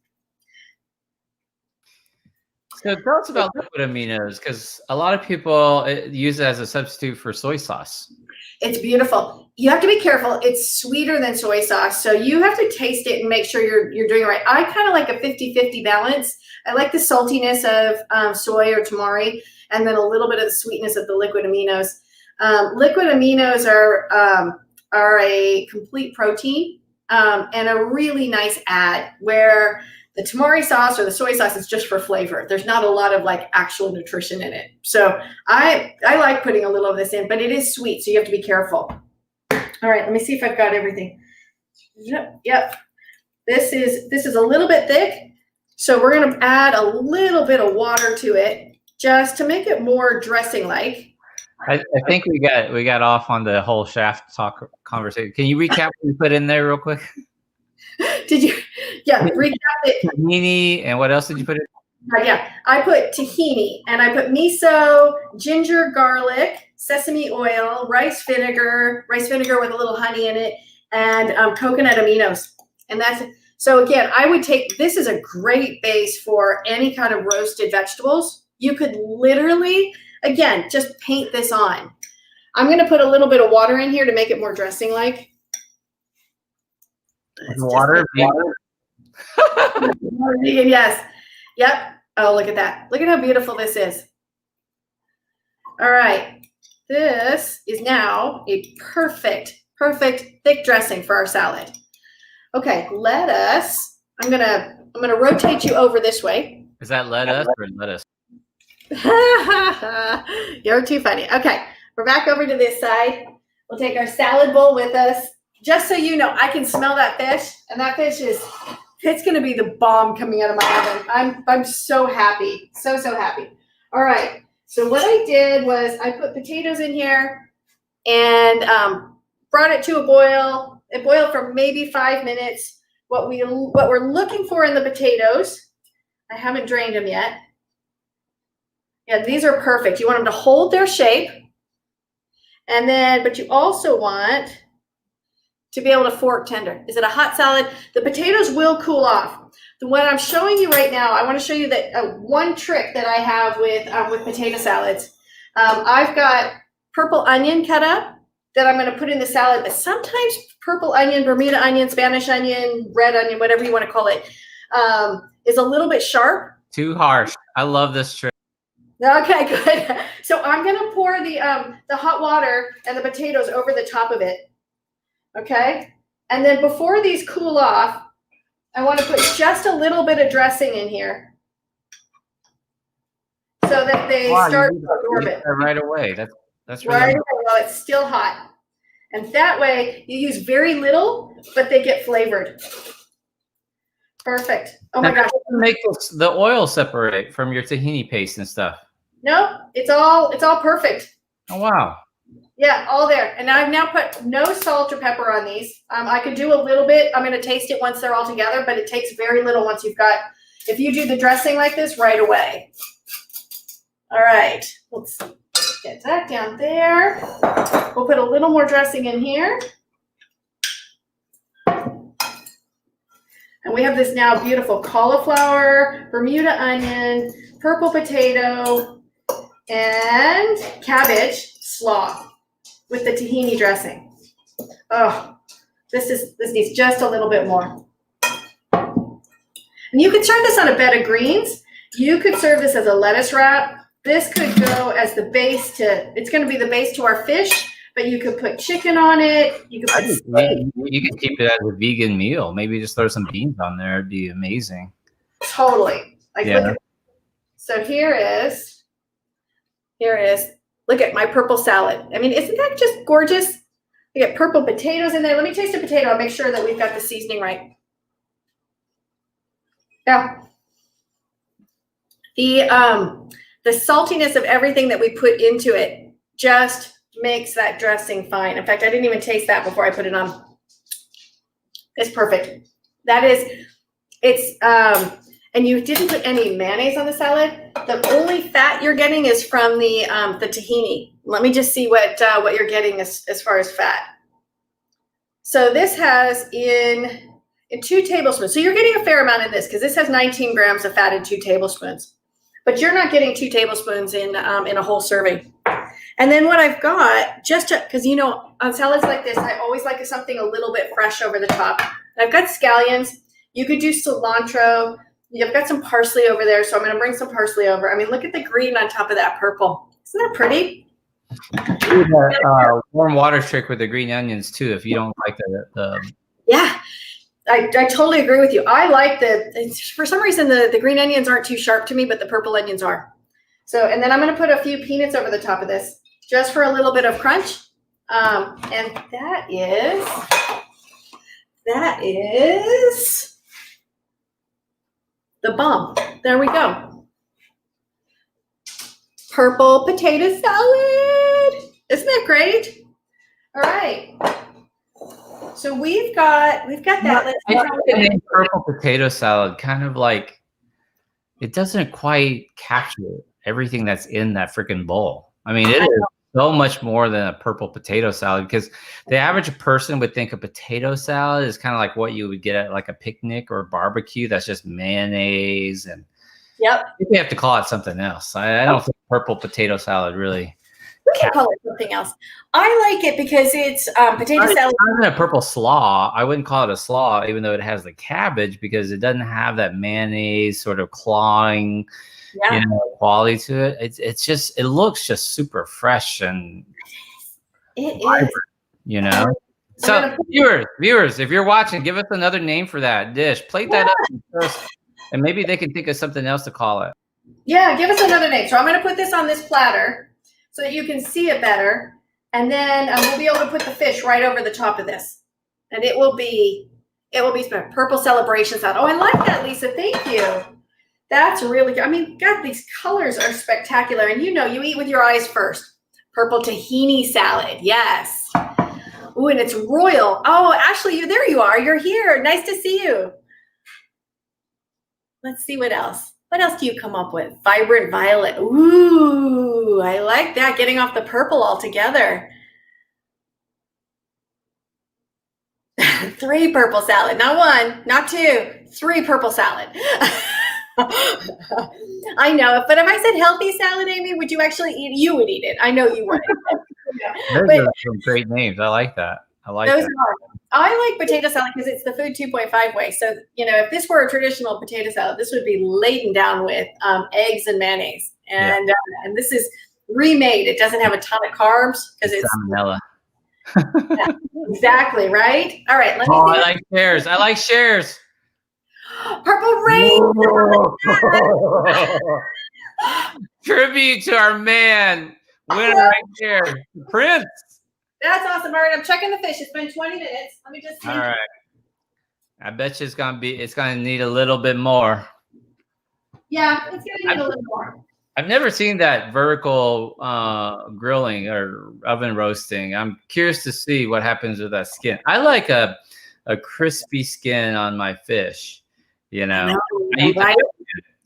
So tell us about liquid aminos, because a lot of people use it as a substitute for soy sauce. It's beautiful. You have to be careful. It's sweeter than soy sauce, so you have to taste it and make sure you're doing it right. I kind of like a 50-50 balance. I like the saltiness of soy or tamari, and then a little bit of the sweetness of the liquid aminos. Liquid aminos are a complete protein and a really nice add where The tamari sauce or the soy sauce is just for flavor. There's not a lot of like actual nutrition in it. So I like putting a little of this in, but it is sweet, so you have to be careful. All right, let me see if I've got everything. Yep. This is a little bit thick, so we're gonna add a little bit of water to it just to make it more dressing-like. I think we got off on the whole shaft talk conversation. Can you recap what you put in there real quick? Did you? Yeah, recap it. Tahini, and what else did you put in? Yeah, I put tahini, and I put miso, ginger, garlic, sesame oil, rice vinegar with a little honey in it, and coconut aminos. And that's so again, I would take this is a great base for any kind of roasted vegetables. You could literally, again, just paint this on. I'm going to put a little bit of water in here to make it more dressing-like. Water. Yes. Yep. Oh, look at that. Look at how beautiful this is. All right. This is now a perfect thick dressing for our salad. Okay, I'm gonna rotate you over this way. Is that lettuce or lettuce? You're too funny. Okay, we're back over to this side. We'll take our salad bowl with us. Just so you know, I can smell that fish, and that fish it's gonna be the bomb coming out of my oven. I'm so happy, so happy. All right, so what I did was I put potatoes in here and brought it to a boil. It boiled for maybe 5 minutes. What we're looking for in the potatoes, I haven't drained them yet. Yeah, these are perfect. You want them to hold their shape, and then, but you also want to be able to fork tender. Is it a hot salad? The potatoes will cool off. What I'm showing you right now, I want to show you that one trick that I have with potato salads. I've got purple onion cut up that I'm going to put in the salad, but sometimes purple onion, Bermuda onion, Spanish onion, red onion, whatever you want to call it, is a little bit sharp. Too harsh. I love this trick. Okay, good. So I'm going to pour the hot water and the potatoes over the top of it. Okay, and then before these cool off, I want to put just a little bit of dressing in here so that they start to absorb it right away. That's really right away while it's still hot, and that way you use very little, but they get flavored. Perfect. Oh my gosh! Make the oil separate from your tahini paste and stuff. No, it's all perfect. Oh wow. Yeah, all there. And I've now put no salt or pepper on these. I could do a little bit. I'm going to taste it once they're all together, but it takes very little once you've got, if you do the dressing like this right away. All right, let's get that down there. We'll put a little more dressing in here. And we have this now beautiful cauliflower, Bermuda onion, purple potato, and cabbage slaw with the tahini dressing. Oh, this needs just a little bit more. And you could serve this on a bed of greens. You could serve this as a lettuce wrap. This could go as the base to, it's going to be the base to our fish, but you could put chicken on it. You could put steak. You could keep it as a vegan meal. Maybe just throw some beans on there. It'd be amazing. Totally. Like, yeah. So here is, look at my purple salad. I mean, isn't that just gorgeous? We got purple potatoes in there. Let me taste the potato and make sure that we've got the seasoning right. Yeah. The saltiness of everything that we put into it just makes that dressing fine. In fact, I didn't even taste that before I put it on. It's perfect. That is, and you didn't put any mayonnaise on the salad. The only fat you're getting is from the tahini. Let me just see what you're getting as far as fat. So this has in 2 tablespoons. So you're getting a fair amount in this because this has 19 grams of fat in 2 tablespoons. But you're not getting 2 tablespoons in a whole serving. And then what I've got, just because, you know, on salads like this, I always like something a little bit fresh over the top. And I've got scallions. You could do cilantro. You've got some parsley over there, so I'm going to bring some parsley over. I mean, look at the green on top of that purple. Isn't that pretty? Warm water trick with the green onions, too, if you don't like the... Yeah. I totally agree with you. I like for some reason, the green onions aren't too sharp to me, but the purple onions are. So, and then I'm going to put a few peanuts over the top of this just for a little bit of crunch. And that is the bomb. There we go. Purple potato salad. Isn't that great? All right. So we've got that. I think the name purple potato salad kind of like, it doesn't quite capture everything that's in that freaking bowl. I mean, it is so much more than a purple potato salad, because the average person would think a potato salad is kind of like what you would get at like a picnic or a barbecue. That's just mayonnaise. And yep, I think we have to call it something else. I don't think purple potato salad really. We can call it something else. I like it because it's potato salad. It's not a purple slaw. I wouldn't call it a slaw, even though it has the cabbage, because it doesn't have that mayonnaise sort of clawing, quality to it. It looks just super fresh and vibrant, So viewers, if you're watching, give us another name for that dish. Plate that up first, and maybe they can think of something else to call it. Yeah, give us another name. So I'm going to put this on this platter so that you can see it better. And then we'll be able to put the fish right over the top of this. And it will be purple celebration salad. Oh, I like that, Lisa. Thank you. That's really good. I mean, God, these colors are spectacular. And you eat with your eyes first. Purple tahini salad. Yes. Ooh, and it's royal. Oh, Ashley, there you are. You're here. Nice to see you. Let's see what else. What else do you come up with? Vibrant violet. Ooh, I like that. Getting off the purple altogether. 3 purple salad. Not 1, not 2. 3 purple salad. I know. But if I said healthy salad, Amy, would you actually eat it? You would eat it. I know you would. Those are some great names. I like that. I like potato salad because it's the food 2.5 way. So, if this were a traditional potato salad, this would be laden down with eggs and mayonnaise. And this is remade. It doesn't have a ton of carbs because it's salmonella. Yeah, exactly, right? All right. I like shares. I like shares. Purple rain. Tribute to our man. Winner right there. Prince. That's awesome. All right, I'm checking the fish. It's been 20 minutes. Let me just see. All right. I bet you it's gonna need a little bit more. Yeah, it's gonna need a little more. I've never seen that vertical grilling or oven roasting. I'm curious to see what happens with that skin. I like a crispy skin on my fish, And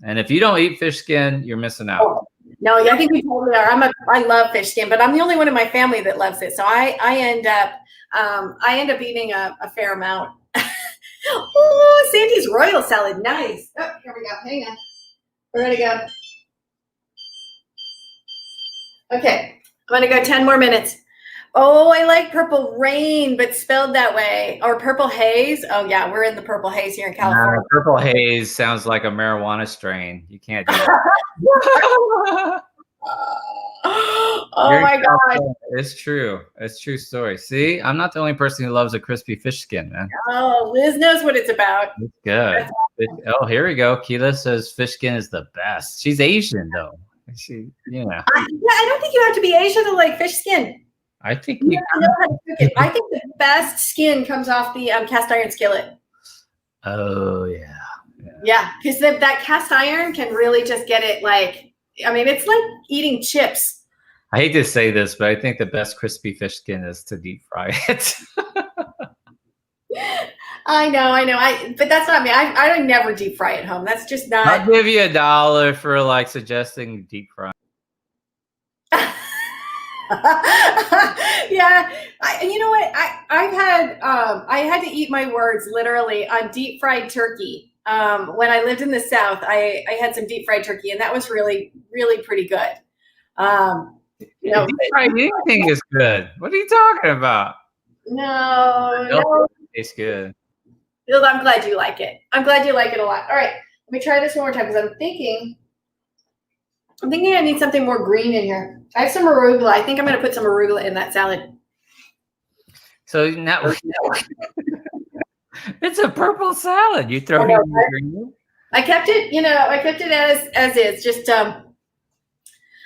if you don't eat fish skin, you're missing out. Oh. No, I think we totally are. I love fish skin, but I'm the only one in my family that loves it. So I end up eating a fair amount. Oh, Sandy's royal salad, nice. Oh, here we go. Hang on, we're ready to go. Okay, I'm gonna go 10 more minutes. Oh, I like purple rain, but spelled that way, or purple haze. Oh yeah, we're in the purple haze here in California. Purple haze sounds like a marijuana strain. You can't do that. Oh my God. It's true. It's a true story. See, I'm not the only person who loves a crispy fish skin, man. Oh, Liz knows what it's about. It's good. Oh, here we go. Keela says fish skin is the best. She's Asian though. I don't think you have to be Asian to like fish skin. I think you know how to cook it. I think the best skin comes off the cast iron skillet. Oh yeah. Yeah, because that cast iron can really just get it it's like eating chips. I hate to say this, but I think the best crispy fish skin is to deep fry it. I know. But that's not me. I never deep fry at home. That's just not. I'll give you $1 for suggesting deep fry. Yeah, you know what? I had to eat my words literally on deep fried turkey. When I lived in the South, I had some deep fried turkey, and that was really, really pretty good. Deep fried anything is good. What are you talking about? No. It tastes good. I'm glad you like it. I'm glad you like it a lot. All right, let me try this one more time because I'm thinking I need something more green in here. I have some arugula. I think I'm going to put some arugula in that salad. So now It's a purple salad. You throw it in the green. I kept it, as is. Just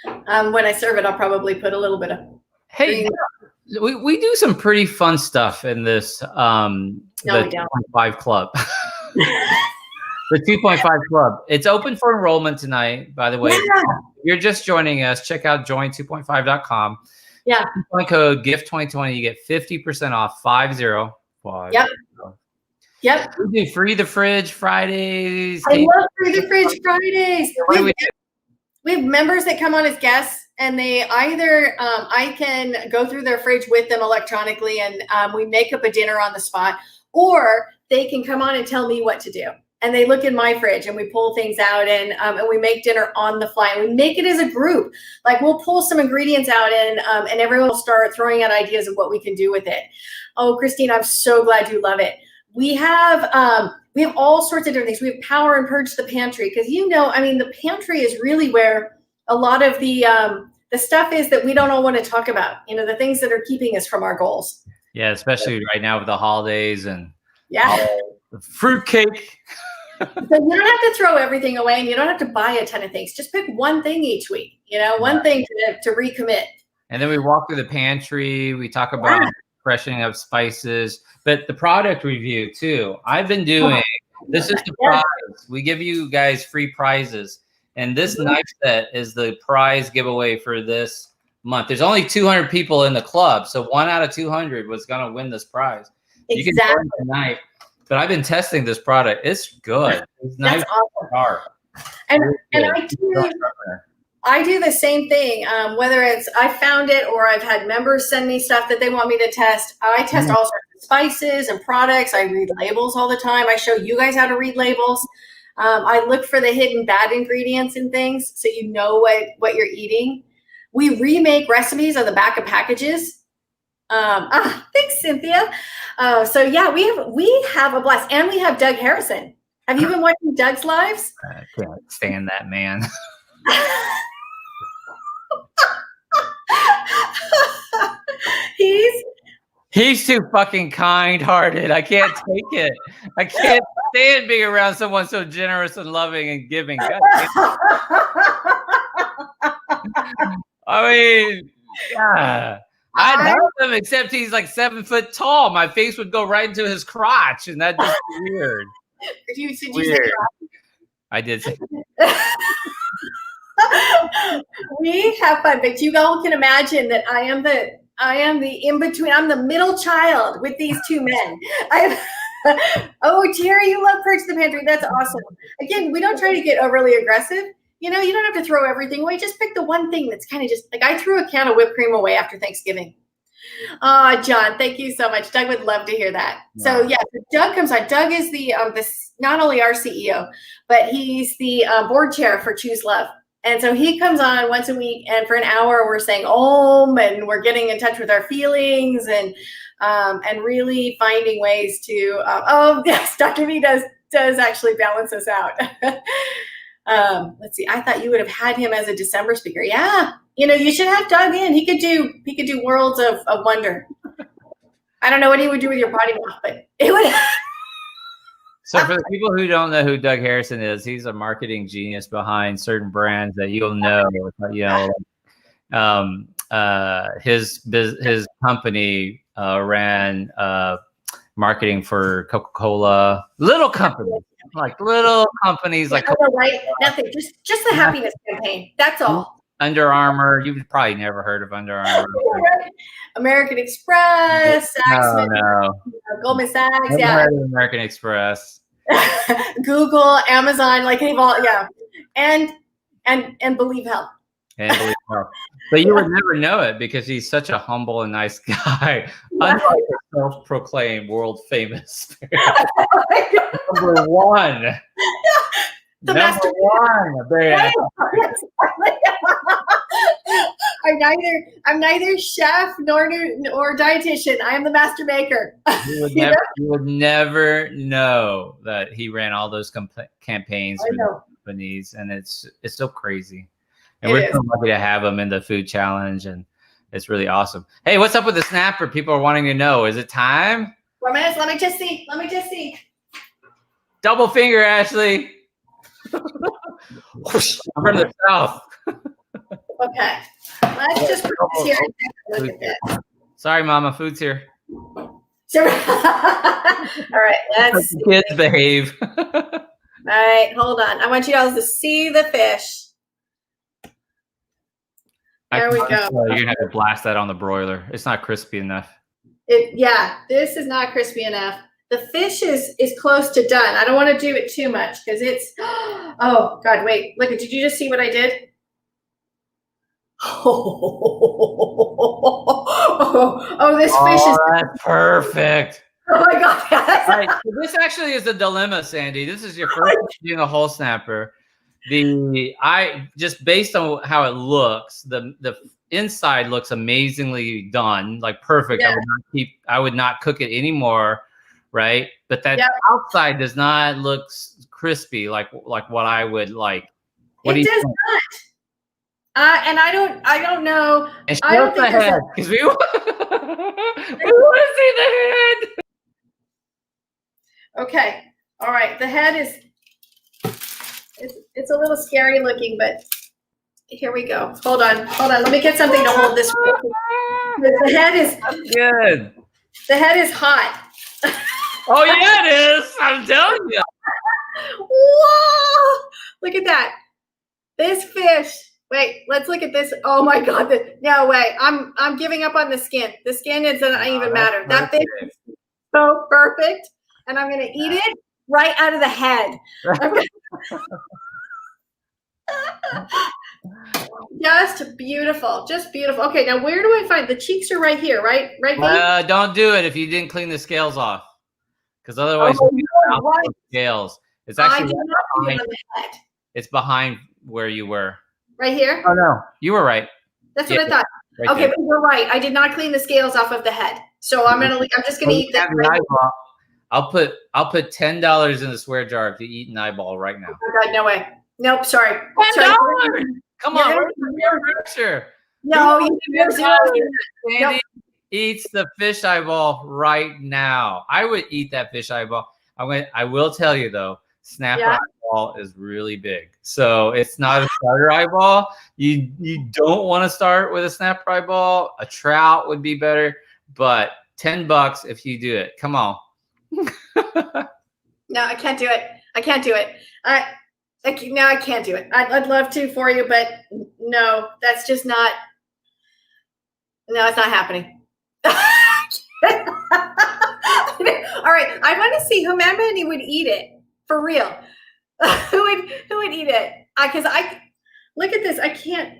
when I serve it, I'll probably put a little bit of green. We do some pretty fun stuff in this the 2.5 club. The 2.5 club. It's open for enrollment tonight, by the way. Yeah. If you're just joining us, check out join2.5.com. Yeah. Coupon code GIFT2020, you get 50% off 50. Yep. Yep. We do Free the Fridge Fridays. I love Free the Fridge Fridays. We have members that come on as guests, and they either I can go through their fridge with them electronically, and we make up a dinner on the spot, or they can come on and tell me what to do. And they look in my fridge, and we pull things out, and we make dinner on the fly. And we make it as a group. Like, we'll pull some ingredients out, and everyone will start throwing out ideas of what we can do with it. Oh, Christine, I'm so glad you love it. We have all sorts of different things. We have Power and Purge the Pantry, because the pantry is really where a lot of the stuff is that we don't all want to talk about. The things that are keeping us from our goals. Yeah, especially right now with the holidays and the fruitcake. So you don't have to throw everything away, and you don't have to buy a ton of things. Just pick one thing each week. One thing to recommit. And then we walk through the pantry. We talk about freshening up spices, but the product review too. I've been doing. This is the prize. We give you guys free prizes, and this knife set is the prize giveaway for this month. There's only 200 people in the club, so 1 out of 200 was going to win this prize. Exactly. You can join tonight. But I've been testing this product. It's good. It's nice. That's awesome. And I do the same thing. Whether it's I found it or I've had members send me stuff that they want me to test. I test all sorts of spices and products. I read labels all the time. I show you guys how to read labels. I look for the hidden bad ingredients in things so you know what you're eating. We remake recipes on the back of packages. Thanks, Cynthia. So yeah, we have a blast, and we have Doug Harrison. Have you been watching Doug's lives? I can't stand that man. He's too fucking kind-hearted. I can't take it. I can't stand being around someone so generous and loving and giving. I mean, yeah. I love him, except he's like 7 foot tall. My face would go right into his crotch, and that's just weird. Did you say crotch? I did say. We have fun, but you all can imagine that I am the in between. I'm the middle child with these two men. Oh, Terry, you love Purge the Pantry. That's awesome. Again, we don't try to get overly aggressive. You don't have to throw everything away. Just pick the one thing that's kind of just like I threw a can of whipped cream away after Thanksgiving. John, thank you so much. Doug would love to hear that. Wow. So yeah, Doug comes on. Doug is the not only our CEO, but he's the board chair for Choose Love. And so he comes on once a week, and for an hour we're saying Om, and we're getting in touch with our feelings and really finding ways to. Oh yes, Dr. V does actually balance us out. Let's see. I thought you would have had him as a December speaker. Yeah. You should have Doug in. He could do worlds of wonder. I don't know what he would do with your body mouth, but it would. So for the people who don't know who Doug Harrison is, he's a marketing genius behind certain brands that you'll know. His company ran marketing for Coca-Cola, little companies. Like little companies, like right? Nothing, just the happiness campaign. That's all. Under Armour, you've probably never heard of Under Armour. American Express, Goldman Sachs, heard of American Express, Google, Amazon, like they've all, and Believe Health. But you would never know it because he's such a humble and nice guy. Unlike a self-proclaimed world famous. Number one. The Master Maker. I'm neither chef nor dietitian. I am the Master Maker. You would never know that he ran all those campaigns for the companies, and it's so crazy. And we're so lucky to have him in the food challenge, and it's really awesome. Hey, what's up with the snapper? People are wanting to know. Is it time? 4 minutes. Let me just see. Let me just see. Double finger, Ashley. I'm from the south. Okay. Let's just put this here and take a look at this. Sorry, Mama. Food's here. So, all right. Let's see. Kids behave. All right. Hold on. I want you guys to see the fish. There we go. You're going to have to blast that on the broiler. It's not crispy enough. Yeah, this is not crispy enough. The fish is close to done. I don't want to do it too much because it's, oh God, wait, look, did you just see what I did? Oh, this fish is that's perfect. Oh my God. Right, so this actually is a dilemma, Sandy. This is your first time doing a whole snapper. Just based on how it looks, the inside looks amazingly done, like perfect. Yeah. I would not cook it anymore, right? But that outside does not look crispy like what I would like. What it does not. And I don't know. And I don't think the head because we want to see the head. Okay. All right. The head is. It's a little scary looking, but here we go. Hold on. Let me get something to hold this. The head is good. The head is hot. Oh yeah, it is. I'm telling you. Whoa! Look at that. This fish. Wait, let's look at this. Oh my God. No way. I'm giving up on the skin. The skin doesn't even matter. That fish is so perfect, and I'm gonna eat it right out of the head. Just beautiful. Okay, now where do I find the cheeks? Are right here, right? Right. Don't do it if you didn't clean the scales off, because otherwise scales. It's actually behind, it's behind where you were. Right here. Oh no, you were right. That's what I thought. Right okay, but you're right. I did not clean the scales off of the head, so I'm just gonna eat this. I'll put $10 in the swear jar if you eat an eyeball right now. Oh God, no way. Nope, sorry. $10. Come on, picture. No, Sandy eats the fish eyeball right now. I would eat that fish eyeball. I will tell you though, snapper eyeball is really big, so it's not a starter eyeball. You don't want to start with a snapper eyeball. A trout would be better, but $10 if you do it. Come on. No, I can't do it. I can't do it. No, I can't do it. I'd love to for you, but no, that's just not. No, it's not happening. All right, I want to see who Manny would eat it for real. Who would eat it? Because I look at this. I can't.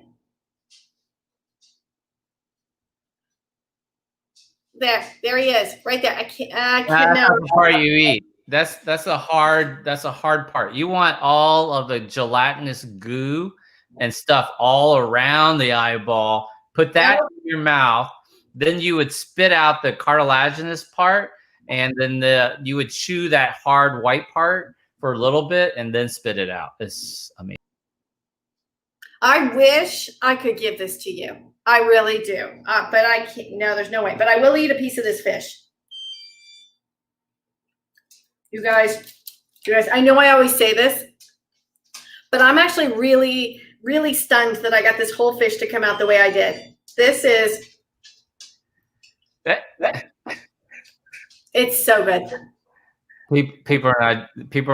There he is, right there. I can't. That's not the part you eat. That's a hard part. You want all of the gelatinous goo and stuff all around the eyeball. Put that in your mouth. Then you would spit out the cartilaginous part, and then you would chew that hard white part for a little bit, and then spit it out. It's amazing. I wish I could give this to you. I really do, but I can't. No, there's no way. But I will eat a piece of this fish. You guys, I know I always say this, but I'm actually really, really stunned that I got this whole fish to come out the way I did. This is, it's so good. People are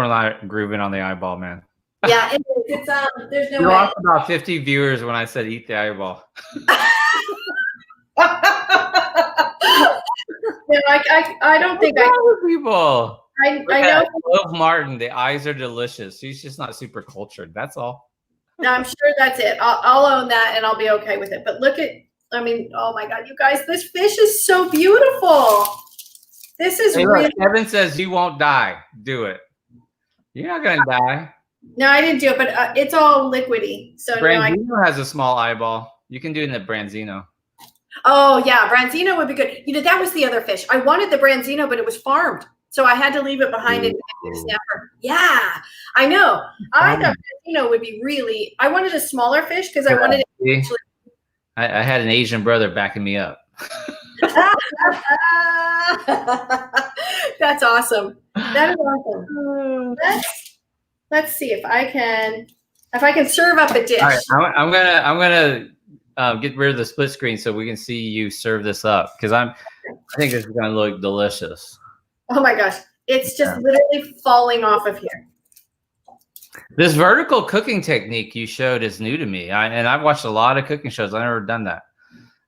not grooving on the eyeball, man. Yeah, it is. It's there's no way. You lost about 50 viewers when I said eat the eyeball. No, I don't think people. I know. Love Martin. The eyes are delicious. She's just not super cultured. That's all. No, I'm sure that's it. I'll own that and I'll be okay with it. But look at, I mean, oh my God, you guys, this fish is so beautiful. This is really. Look, Kevin says you won't die. Do it. You're not gonna die. No, I didn't do it, but it's all liquidy. So Branzino has a small eyeball. You can do it in the Branzino. Oh yeah, Branzino would be good. You know, that was the other fish. I wanted the Branzino, but it was farmed. So I had to leave it behind it. Yeah, I know. I thought Branzino would be really, I wanted a smaller fish because I wanted it. I had an Asian brother backing me up. That's awesome. That is awesome. Let's see if I can serve up a dish. All right, I'm gonna get rid of the split screen so we can see you serve this up, because I think this is gonna look delicious. Oh my gosh, it's just literally falling off of here. This vertical cooking technique you showed is new to me, and I've watched a lot of cooking shows. I've never done that.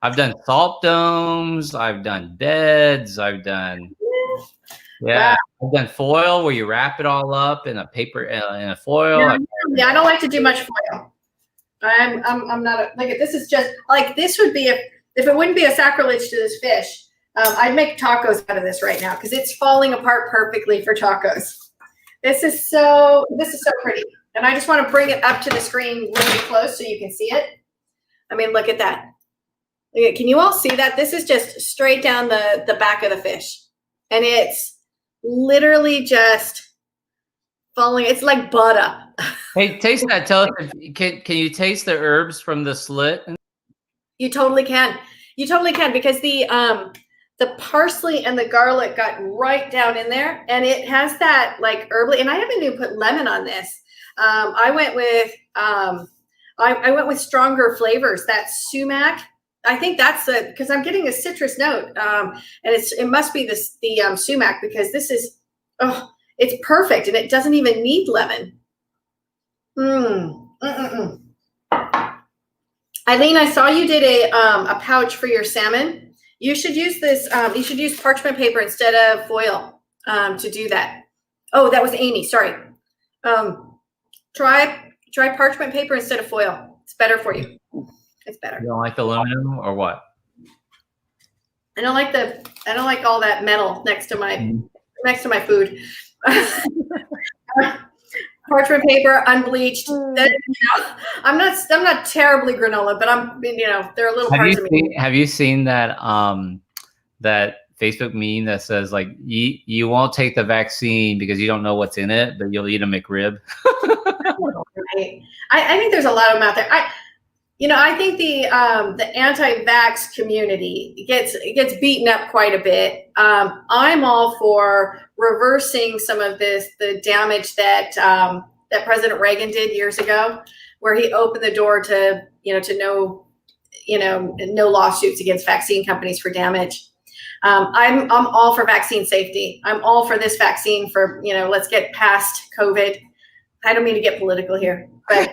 I've done salt domes. I've done beds. I've done I've done foil where you wrap it all up in a paper in a foil. Yeah, I don't like to do much foil. I'm not like this is just like this would be if it wouldn't be a sacrilege to this fish. I'd make tacos out of this right now because it's falling apart perfectly for tacos. This is so pretty, and I just want to bring it up to the screen really close so you can see it. I mean, look at that. Can you all see that? This is just straight down the back of the fish. And it's literally just falling. It's like butter. Hey, taste that. Tell us, can you taste the herbs from the slit? You totally can. You totally can, because the parsley and the garlic got right down in there, and it has that like herbly. And I haven't even put lemon on this. I went with I went with stronger flavors. That sumac. I think that's because I'm getting a citrus note, and it must be the sumac, because this is it's perfect, and it doesn't even need lemon. Eileen, I saw you did a pouch for your salmon. You should use this. You should use parchment paper instead of foil to do that. Oh, that was Amy. Sorry. Try parchment paper instead of foil. It's better for you. It's better. You don't like the aluminum or what? I don't like all that metal next to my food. Parchment paper, unbleached. I'm not terribly granola, but there are little parts of me. Have you seen that that Facebook meme that says like you won't take the vaccine because you don't know what's in it, but you'll eat a McRib? Right. I think there's a lot of them out there. I think the anti-vax community gets beaten up quite a bit. I'm all for reversing some of the damage that President Reagan did years ago, where he opened the door to no lawsuits against vaccine companies for damage. I'm all for vaccine safety. I'm all for this vaccine for let's get past COVID. I don't mean to get political here, but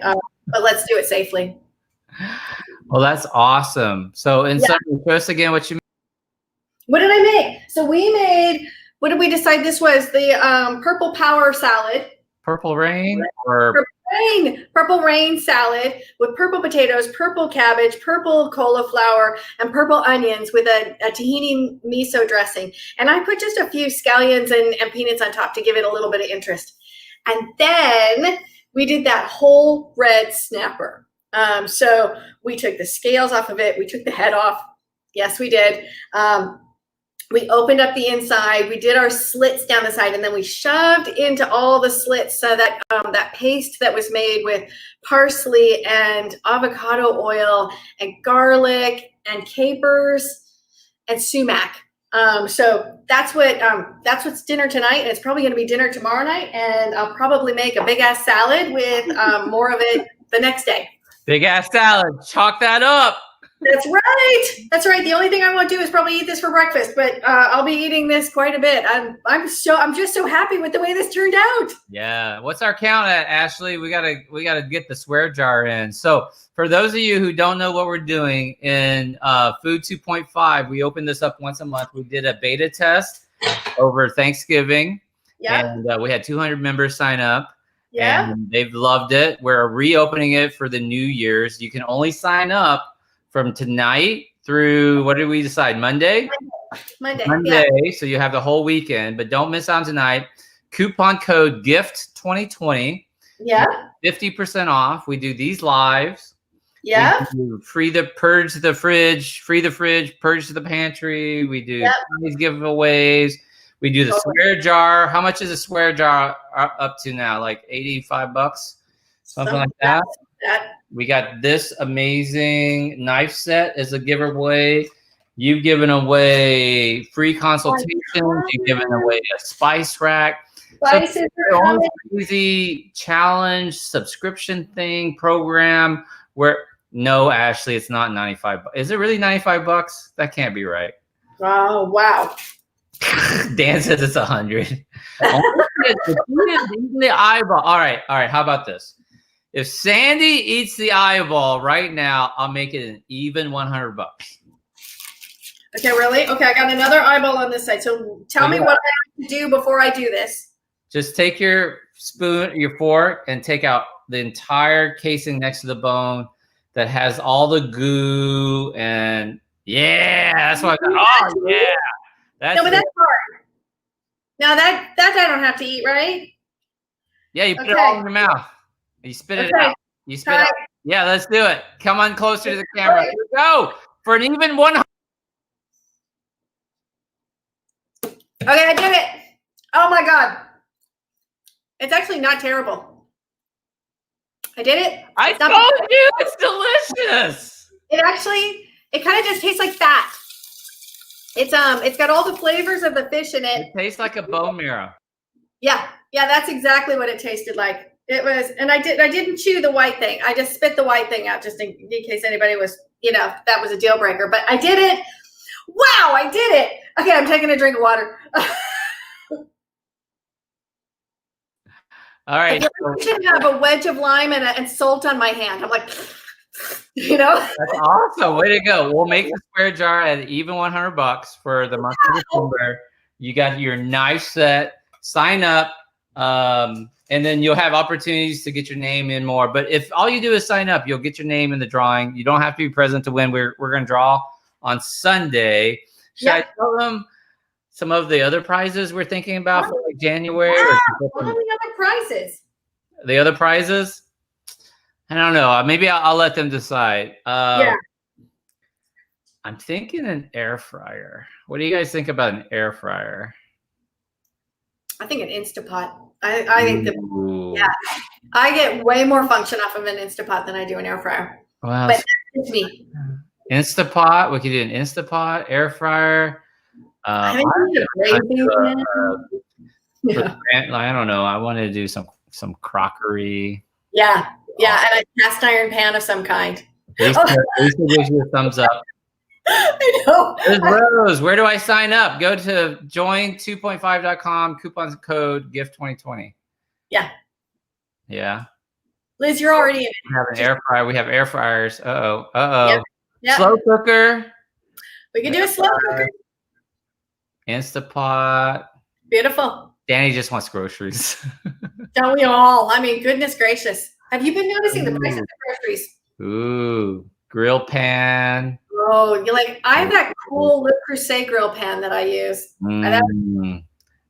let's do it safely. Well, that's awesome. So, show us again what you made. What did I make? So we made, what did we decide this was? The purple power salad. Purple rain? Or Purple rain salad with purple potatoes, purple cabbage, purple cauliflower, and purple onions with a tahini miso dressing. And I put just a few scallions and peanuts on top to give it a little bit of interest. And then we did that whole red snapper. So we took the scales off of it. We took the head off. Yes, we did. We opened up the inside. We did our slits down the side, and then we shoved into all the slits so that that paste that was made with parsley and avocado oil and garlic and capers and sumac. So that's what's dinner tonight, and it's probably going to be dinner tomorrow night. And I'll probably make a big ass salad with more of it the next day. Big ass salad. Chalk that up. That's right. That's right. The only thing I won't do is probably eat this for breakfast, but I'll be eating this quite a bit. I'm just so happy with the way this turned out. Yeah. What's our count at, Ashley? We gotta get the swear jar in. So for those of you who don't know what we're doing in Food 2.5, we open this up once a month. We did a beta test over Thanksgiving. Yeah. And we had 200 members sign up. Yeah. And they've loved it. We're reopening it for the New Year's. You can only sign up from tonight through, what did we decide? Monday. Yeah. So you have the whole weekend, but don't miss on tonight. Coupon code GIFT2020. Yeah. 50% off. We do these lives. Yeah. Free the purge the fridge, purge the pantry. We do these giveaways. We do the swear jar. How much is a swear jar up to now? Like $85? Something like that. We got this amazing knife set as a giveaway. You've given away free consultations. You've given away a spice rack. Spices are coming. Easy challenge subscription thing program where no, Ashley, it's not 95. Is it really 95 bucks? That can't be right. Oh, wow. Dan says it's 100. The eyeball. All right. How about this? If Sandy eats the eyeball right now, I'll make it an even 100 bucks. Okay, really? Okay, I got another eyeball on this side. So tell me what I have to do before I do this. Just take your spoon, your fork, and take out the entire casing next to the bone that has all the goo and that's what I got. Oh yeah. No, but that's hard. Now that I don't have to eat, right? Yeah, you put it all in your mouth. You spit it out. You spit it out. Yeah, let's do it. Come on closer to the camera. Here we go. For an even 100. Okay, I did it. Oh my God. It's actually not terrible. I did it. I told you it's delicious. It kind of just tastes like fat. It's got all the flavors of the fish in it. It tastes like a bone marrow. Yeah, that's exactly what it tasted like. It was, and I didn't chew the white thing. I just spit the white thing out just in case anybody was, that was a deal breaker. But I did it. Wow, I did it. Okay, I'm taking a drink of water. All right. I should have a wedge of lime and salt on my hand. I'm like, That's awesome. Way to go. We'll make the square jar at even 100 bucks for the month of December. You got your knife set. Sign up. And then you'll have opportunities to get your name in more. But if all you do is sign up, you'll get your name in the drawing. You don't have to be present to win. We're going to draw on Sunday. Should I tell them some of the other prizes we're thinking about for like January? What are the other prizes? The other prizes? I don't know. Maybe I'll let them decide. I'm thinking an air fryer. What do you guys think about an air fryer? I think an Instapot. I think I get way more function off of an Instapot than I do an air fryer. Well, but that's me. Instapot. We could do an Instapot, air fryer. I don't know. I wanted to do some crockery. Yeah, and a cast iron pan of some kind. Lisa gives you a thumbs up. I know. Rose, where do I sign up? Go to join2.5.com, coupon code GIFT2020. Yeah. Liz, you're already in it. We have an air fryer. We have air fryers. Yep. Slow cooker. We can do a slow cooker. Instapot. Beautiful. Danny just wants groceries. Don't we all? I mean, goodness gracious. Have you been noticing the price of the groceries? Ooh, grill pan. Oh, I have that cool Le Creuset grill pan that I use.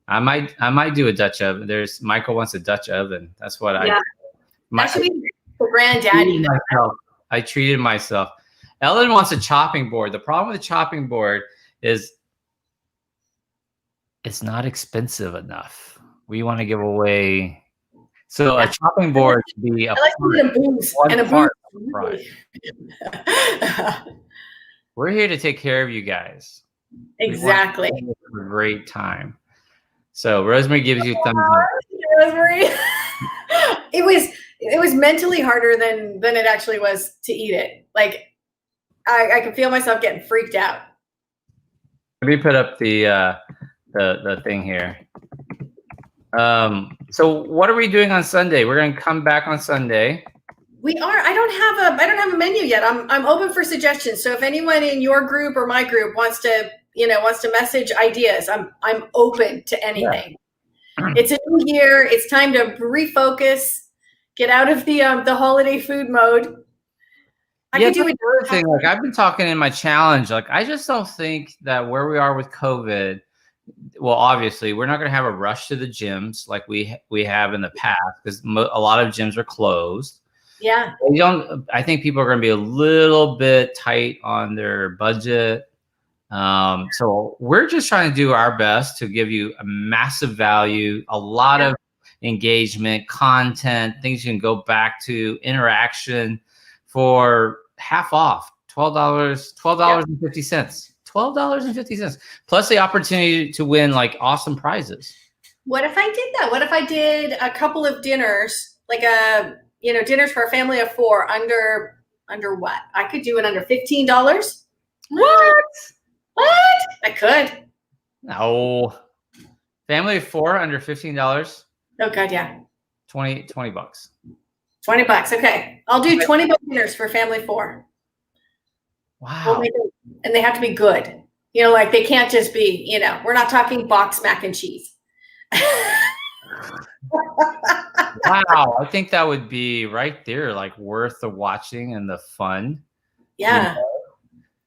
I might do a Dutch oven. Michael wants a Dutch oven. That's what that should be the granddaddy. I treated myself. Ellen wants a chopping board. The problem with the chopping board is it's not expensive enough. We want to give away. So a chopping board should be a part. We're here to take care of you guys. Exactly. A great time. So Rosemary gives you thumbs up. Rosemary. It was mentally harder than it actually was to eat it. Like I could feel myself getting freaked out. Let me put up the thing here. So what are we doing on Sunday? We're going to come back on Sunday. We are. I don't have a menu yet. I'm open for suggestions. So if anyone in your group or my group wants to message ideas, I'm open to anything. Yeah. It's a new year. It's time to refocus, get out of the holiday food mode. I've been talking in my challenge. I just don't think that where we are with COVID. Well, obviously, we're not going to have a rush to the gyms like we have in the past because a lot of gyms are closed. Yeah. I think people are going to be a little bit tight on their budget. So we're just trying to do our best to give you a massive value, a lot of engagement, content, things you can go back to, interaction for half off, $12.50. $12.50 plus the opportunity to win like awesome prizes. What if I did that? What if I did a couple of dinners, like dinners for a family of 4 under what? I could do it under $15. What? I could. No. Family of 4 under $15. Oh God, yeah. $20. $20. Okay. I'll do $20 dinners for family 4. Wow. And they have to be good. Like they can't just be, we're not talking box mac and cheese. Wow. I think that would be right there, like worth the watching and the fun. Yeah.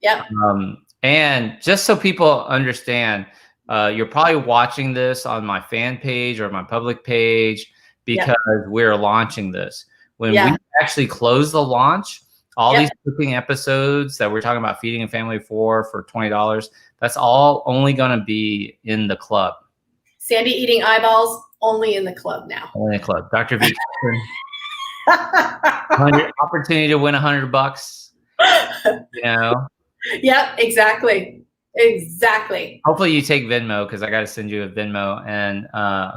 Yep. And just so people understand, you're probably watching this on my fan page or my public page because we're launching this. When we actually close the launch, all these cooking episodes that we're talking about feeding a family of 4 for $20, that's all only going to be in the club. Sandy eating eyeballs only in the club now. Only in the club. Dr. V. Opportunity to win $100. Yep, exactly. Hopefully you take Venmo because I got to send you a Venmo, and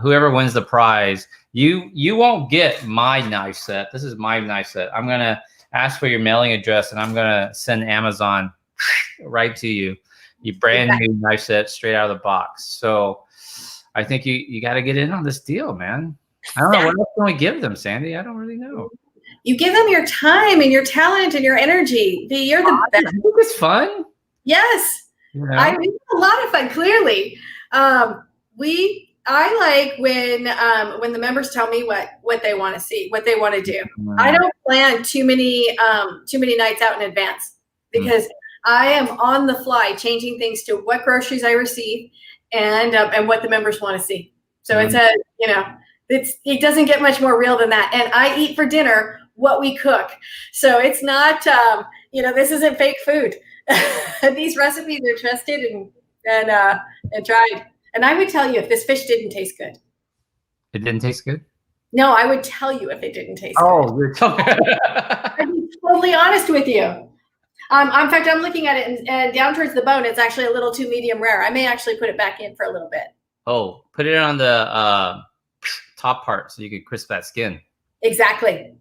whoever wins the prize, you won't get my knife set. This is my knife set. I'm gonna ask for your mailing address, and I'm gonna send Amazon right to you. You brand new knife set straight out of the box. So I think you got to get in on this deal, man. I don't know what else can we give them, Sandy. I don't really know. You give them your time and your talent and your energy. You're the best. I think it's fun. Yes. I mean, a lot of fun. Clearly, I like when the members tell me what they want to see, what they want to do. I don't plan too many nights out in advance because I am on the fly changing things to what groceries I receive and what the members want to see. So it's it doesn't get much more real than that. And I eat for dinner what we cook. So it's not this isn't fake food. These recipes are tested and tried. And I would tell you if this fish didn't taste good. It didn't taste good? No, I would tell you if it didn't taste good. Oh, you're telling me. I'd be totally honest with you. In fact, I'm looking at it and down towards the bone, it's actually a little too medium rare. I may actually put it back in for a little bit. Oh, put it on the top part so you could crisp that skin. Exactly.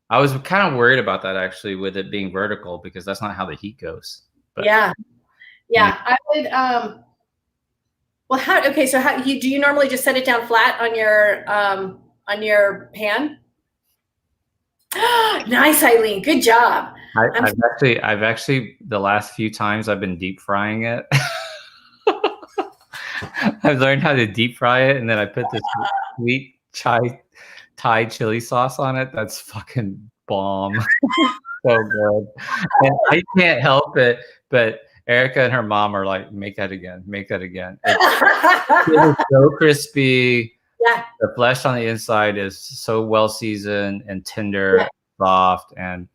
I was kind of worried about that actually with it being vertical because that's not how the heat goes. But, yeah. I would. Well, so how do you normally just set it down flat on your pan? Nice, Eileen. Good job. I've actually the last few times I've been deep frying it. I've learned how to deep fry it, and then I put this sweet Thai chili sauce on it. That's fucking bomb. So good. And I can't help it, but Erica and her mom are like, make that again. It is so crispy. Yeah. The flesh on the inside is so well seasoned and tender, soft, and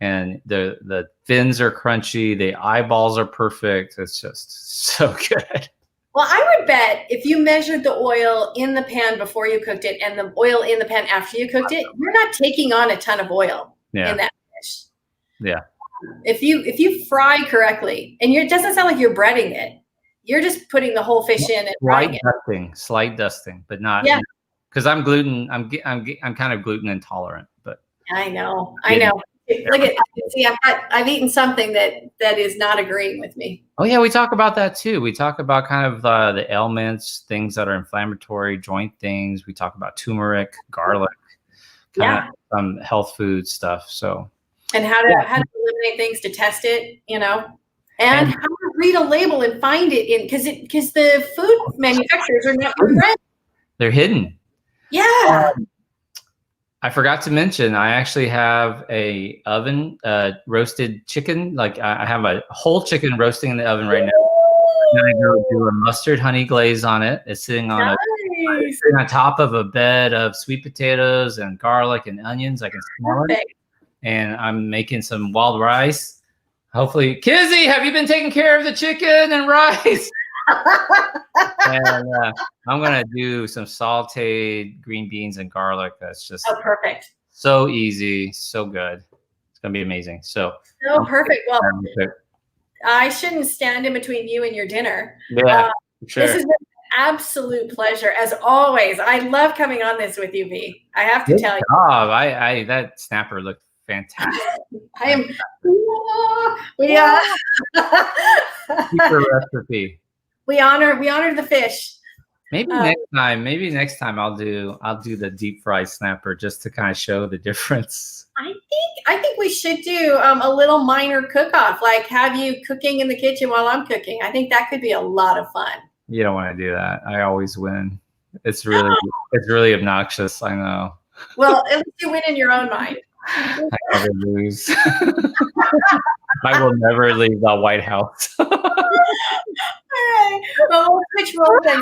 the fins are crunchy. The eyeballs are perfect. It's just so good. Well, I would bet if you measured the oil in the pan before you cooked it and the oil in the pan after you cooked it, you're not taking on a ton of oil in that fish. Yeah. If you fry correctly, and it doesn't sound like you're breading it, you're just putting the whole fish in and frying it. Slight dusting, but not. Yeah. Because I'm gluten. I'm kind of gluten intolerant, but. I know. Look at see, I've eaten something that is not agreeing with me. Oh yeah, we talk about that too. We talk about kind of the ailments, things that are inflammatory, joint things. We talk about turmeric, garlic, kind of some health food stuff. So. And how to eliminate things to test it, and how to read a label and find it in because the food manufacturers are not your friends. They're hidden. Yeah. I forgot to mention, I actually have a oven roasted chicken. Like I have a whole chicken roasting in the oven right now. I'm gonna go do a mustard honey glaze on it. It's sitting on sitting on top of a bed of sweet potatoes and garlic and onions. I can smell it. And I'm making some wild rice. Hopefully, Kizzy, have you been taking care of the chicken and rice? And I'm gonna do some sauteed green beans and garlic. That's just perfect. So easy, so good. It's gonna be amazing. So perfect. Well, I shouldn't stand in between you and your dinner. Yeah, sure. This has been an absolute pleasure, as always. I love coming on this with you, V. I have to tell you. I that snapper looked fantastic. I am. We Super recipe. We honor the fish. Maybe next time I'll do the deep fried snapper just to kind of show the difference. I think we should do a little minor cook-off, like have you cooking in the kitchen while I'm cooking. I think that could be a lot of fun. You don't want to do that. I always win. It's really obnoxious. I know. Well, at least you win in your own mind. I never lose. I will never leave the White House. All right. Well, we'll switch roles then.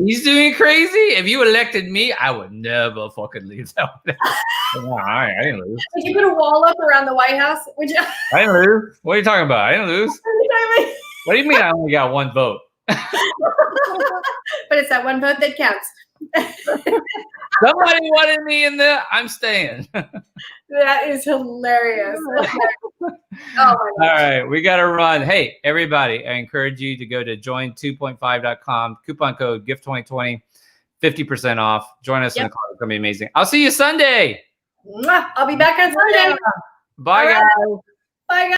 He's doing crazy. If you elected me, I would never fucking leave that. I didn't lose. Would you put a wall up around the White House? Would you? I didn't lose. What are you talking about? I didn't lose. What do you mean I only got one vote? But it's that one vote that counts. Somebody wanted me in there. I'm staying. That is hilarious. Oh my All right, we got to run. Hey, everybody, I encourage you to go to join2.5.com. Coupon code GIFT2020, 50% off. Join us in the club. It's going to be amazing. I'll see you Sunday. I'll be back on Sunday. Bye, guys. Bye, guys.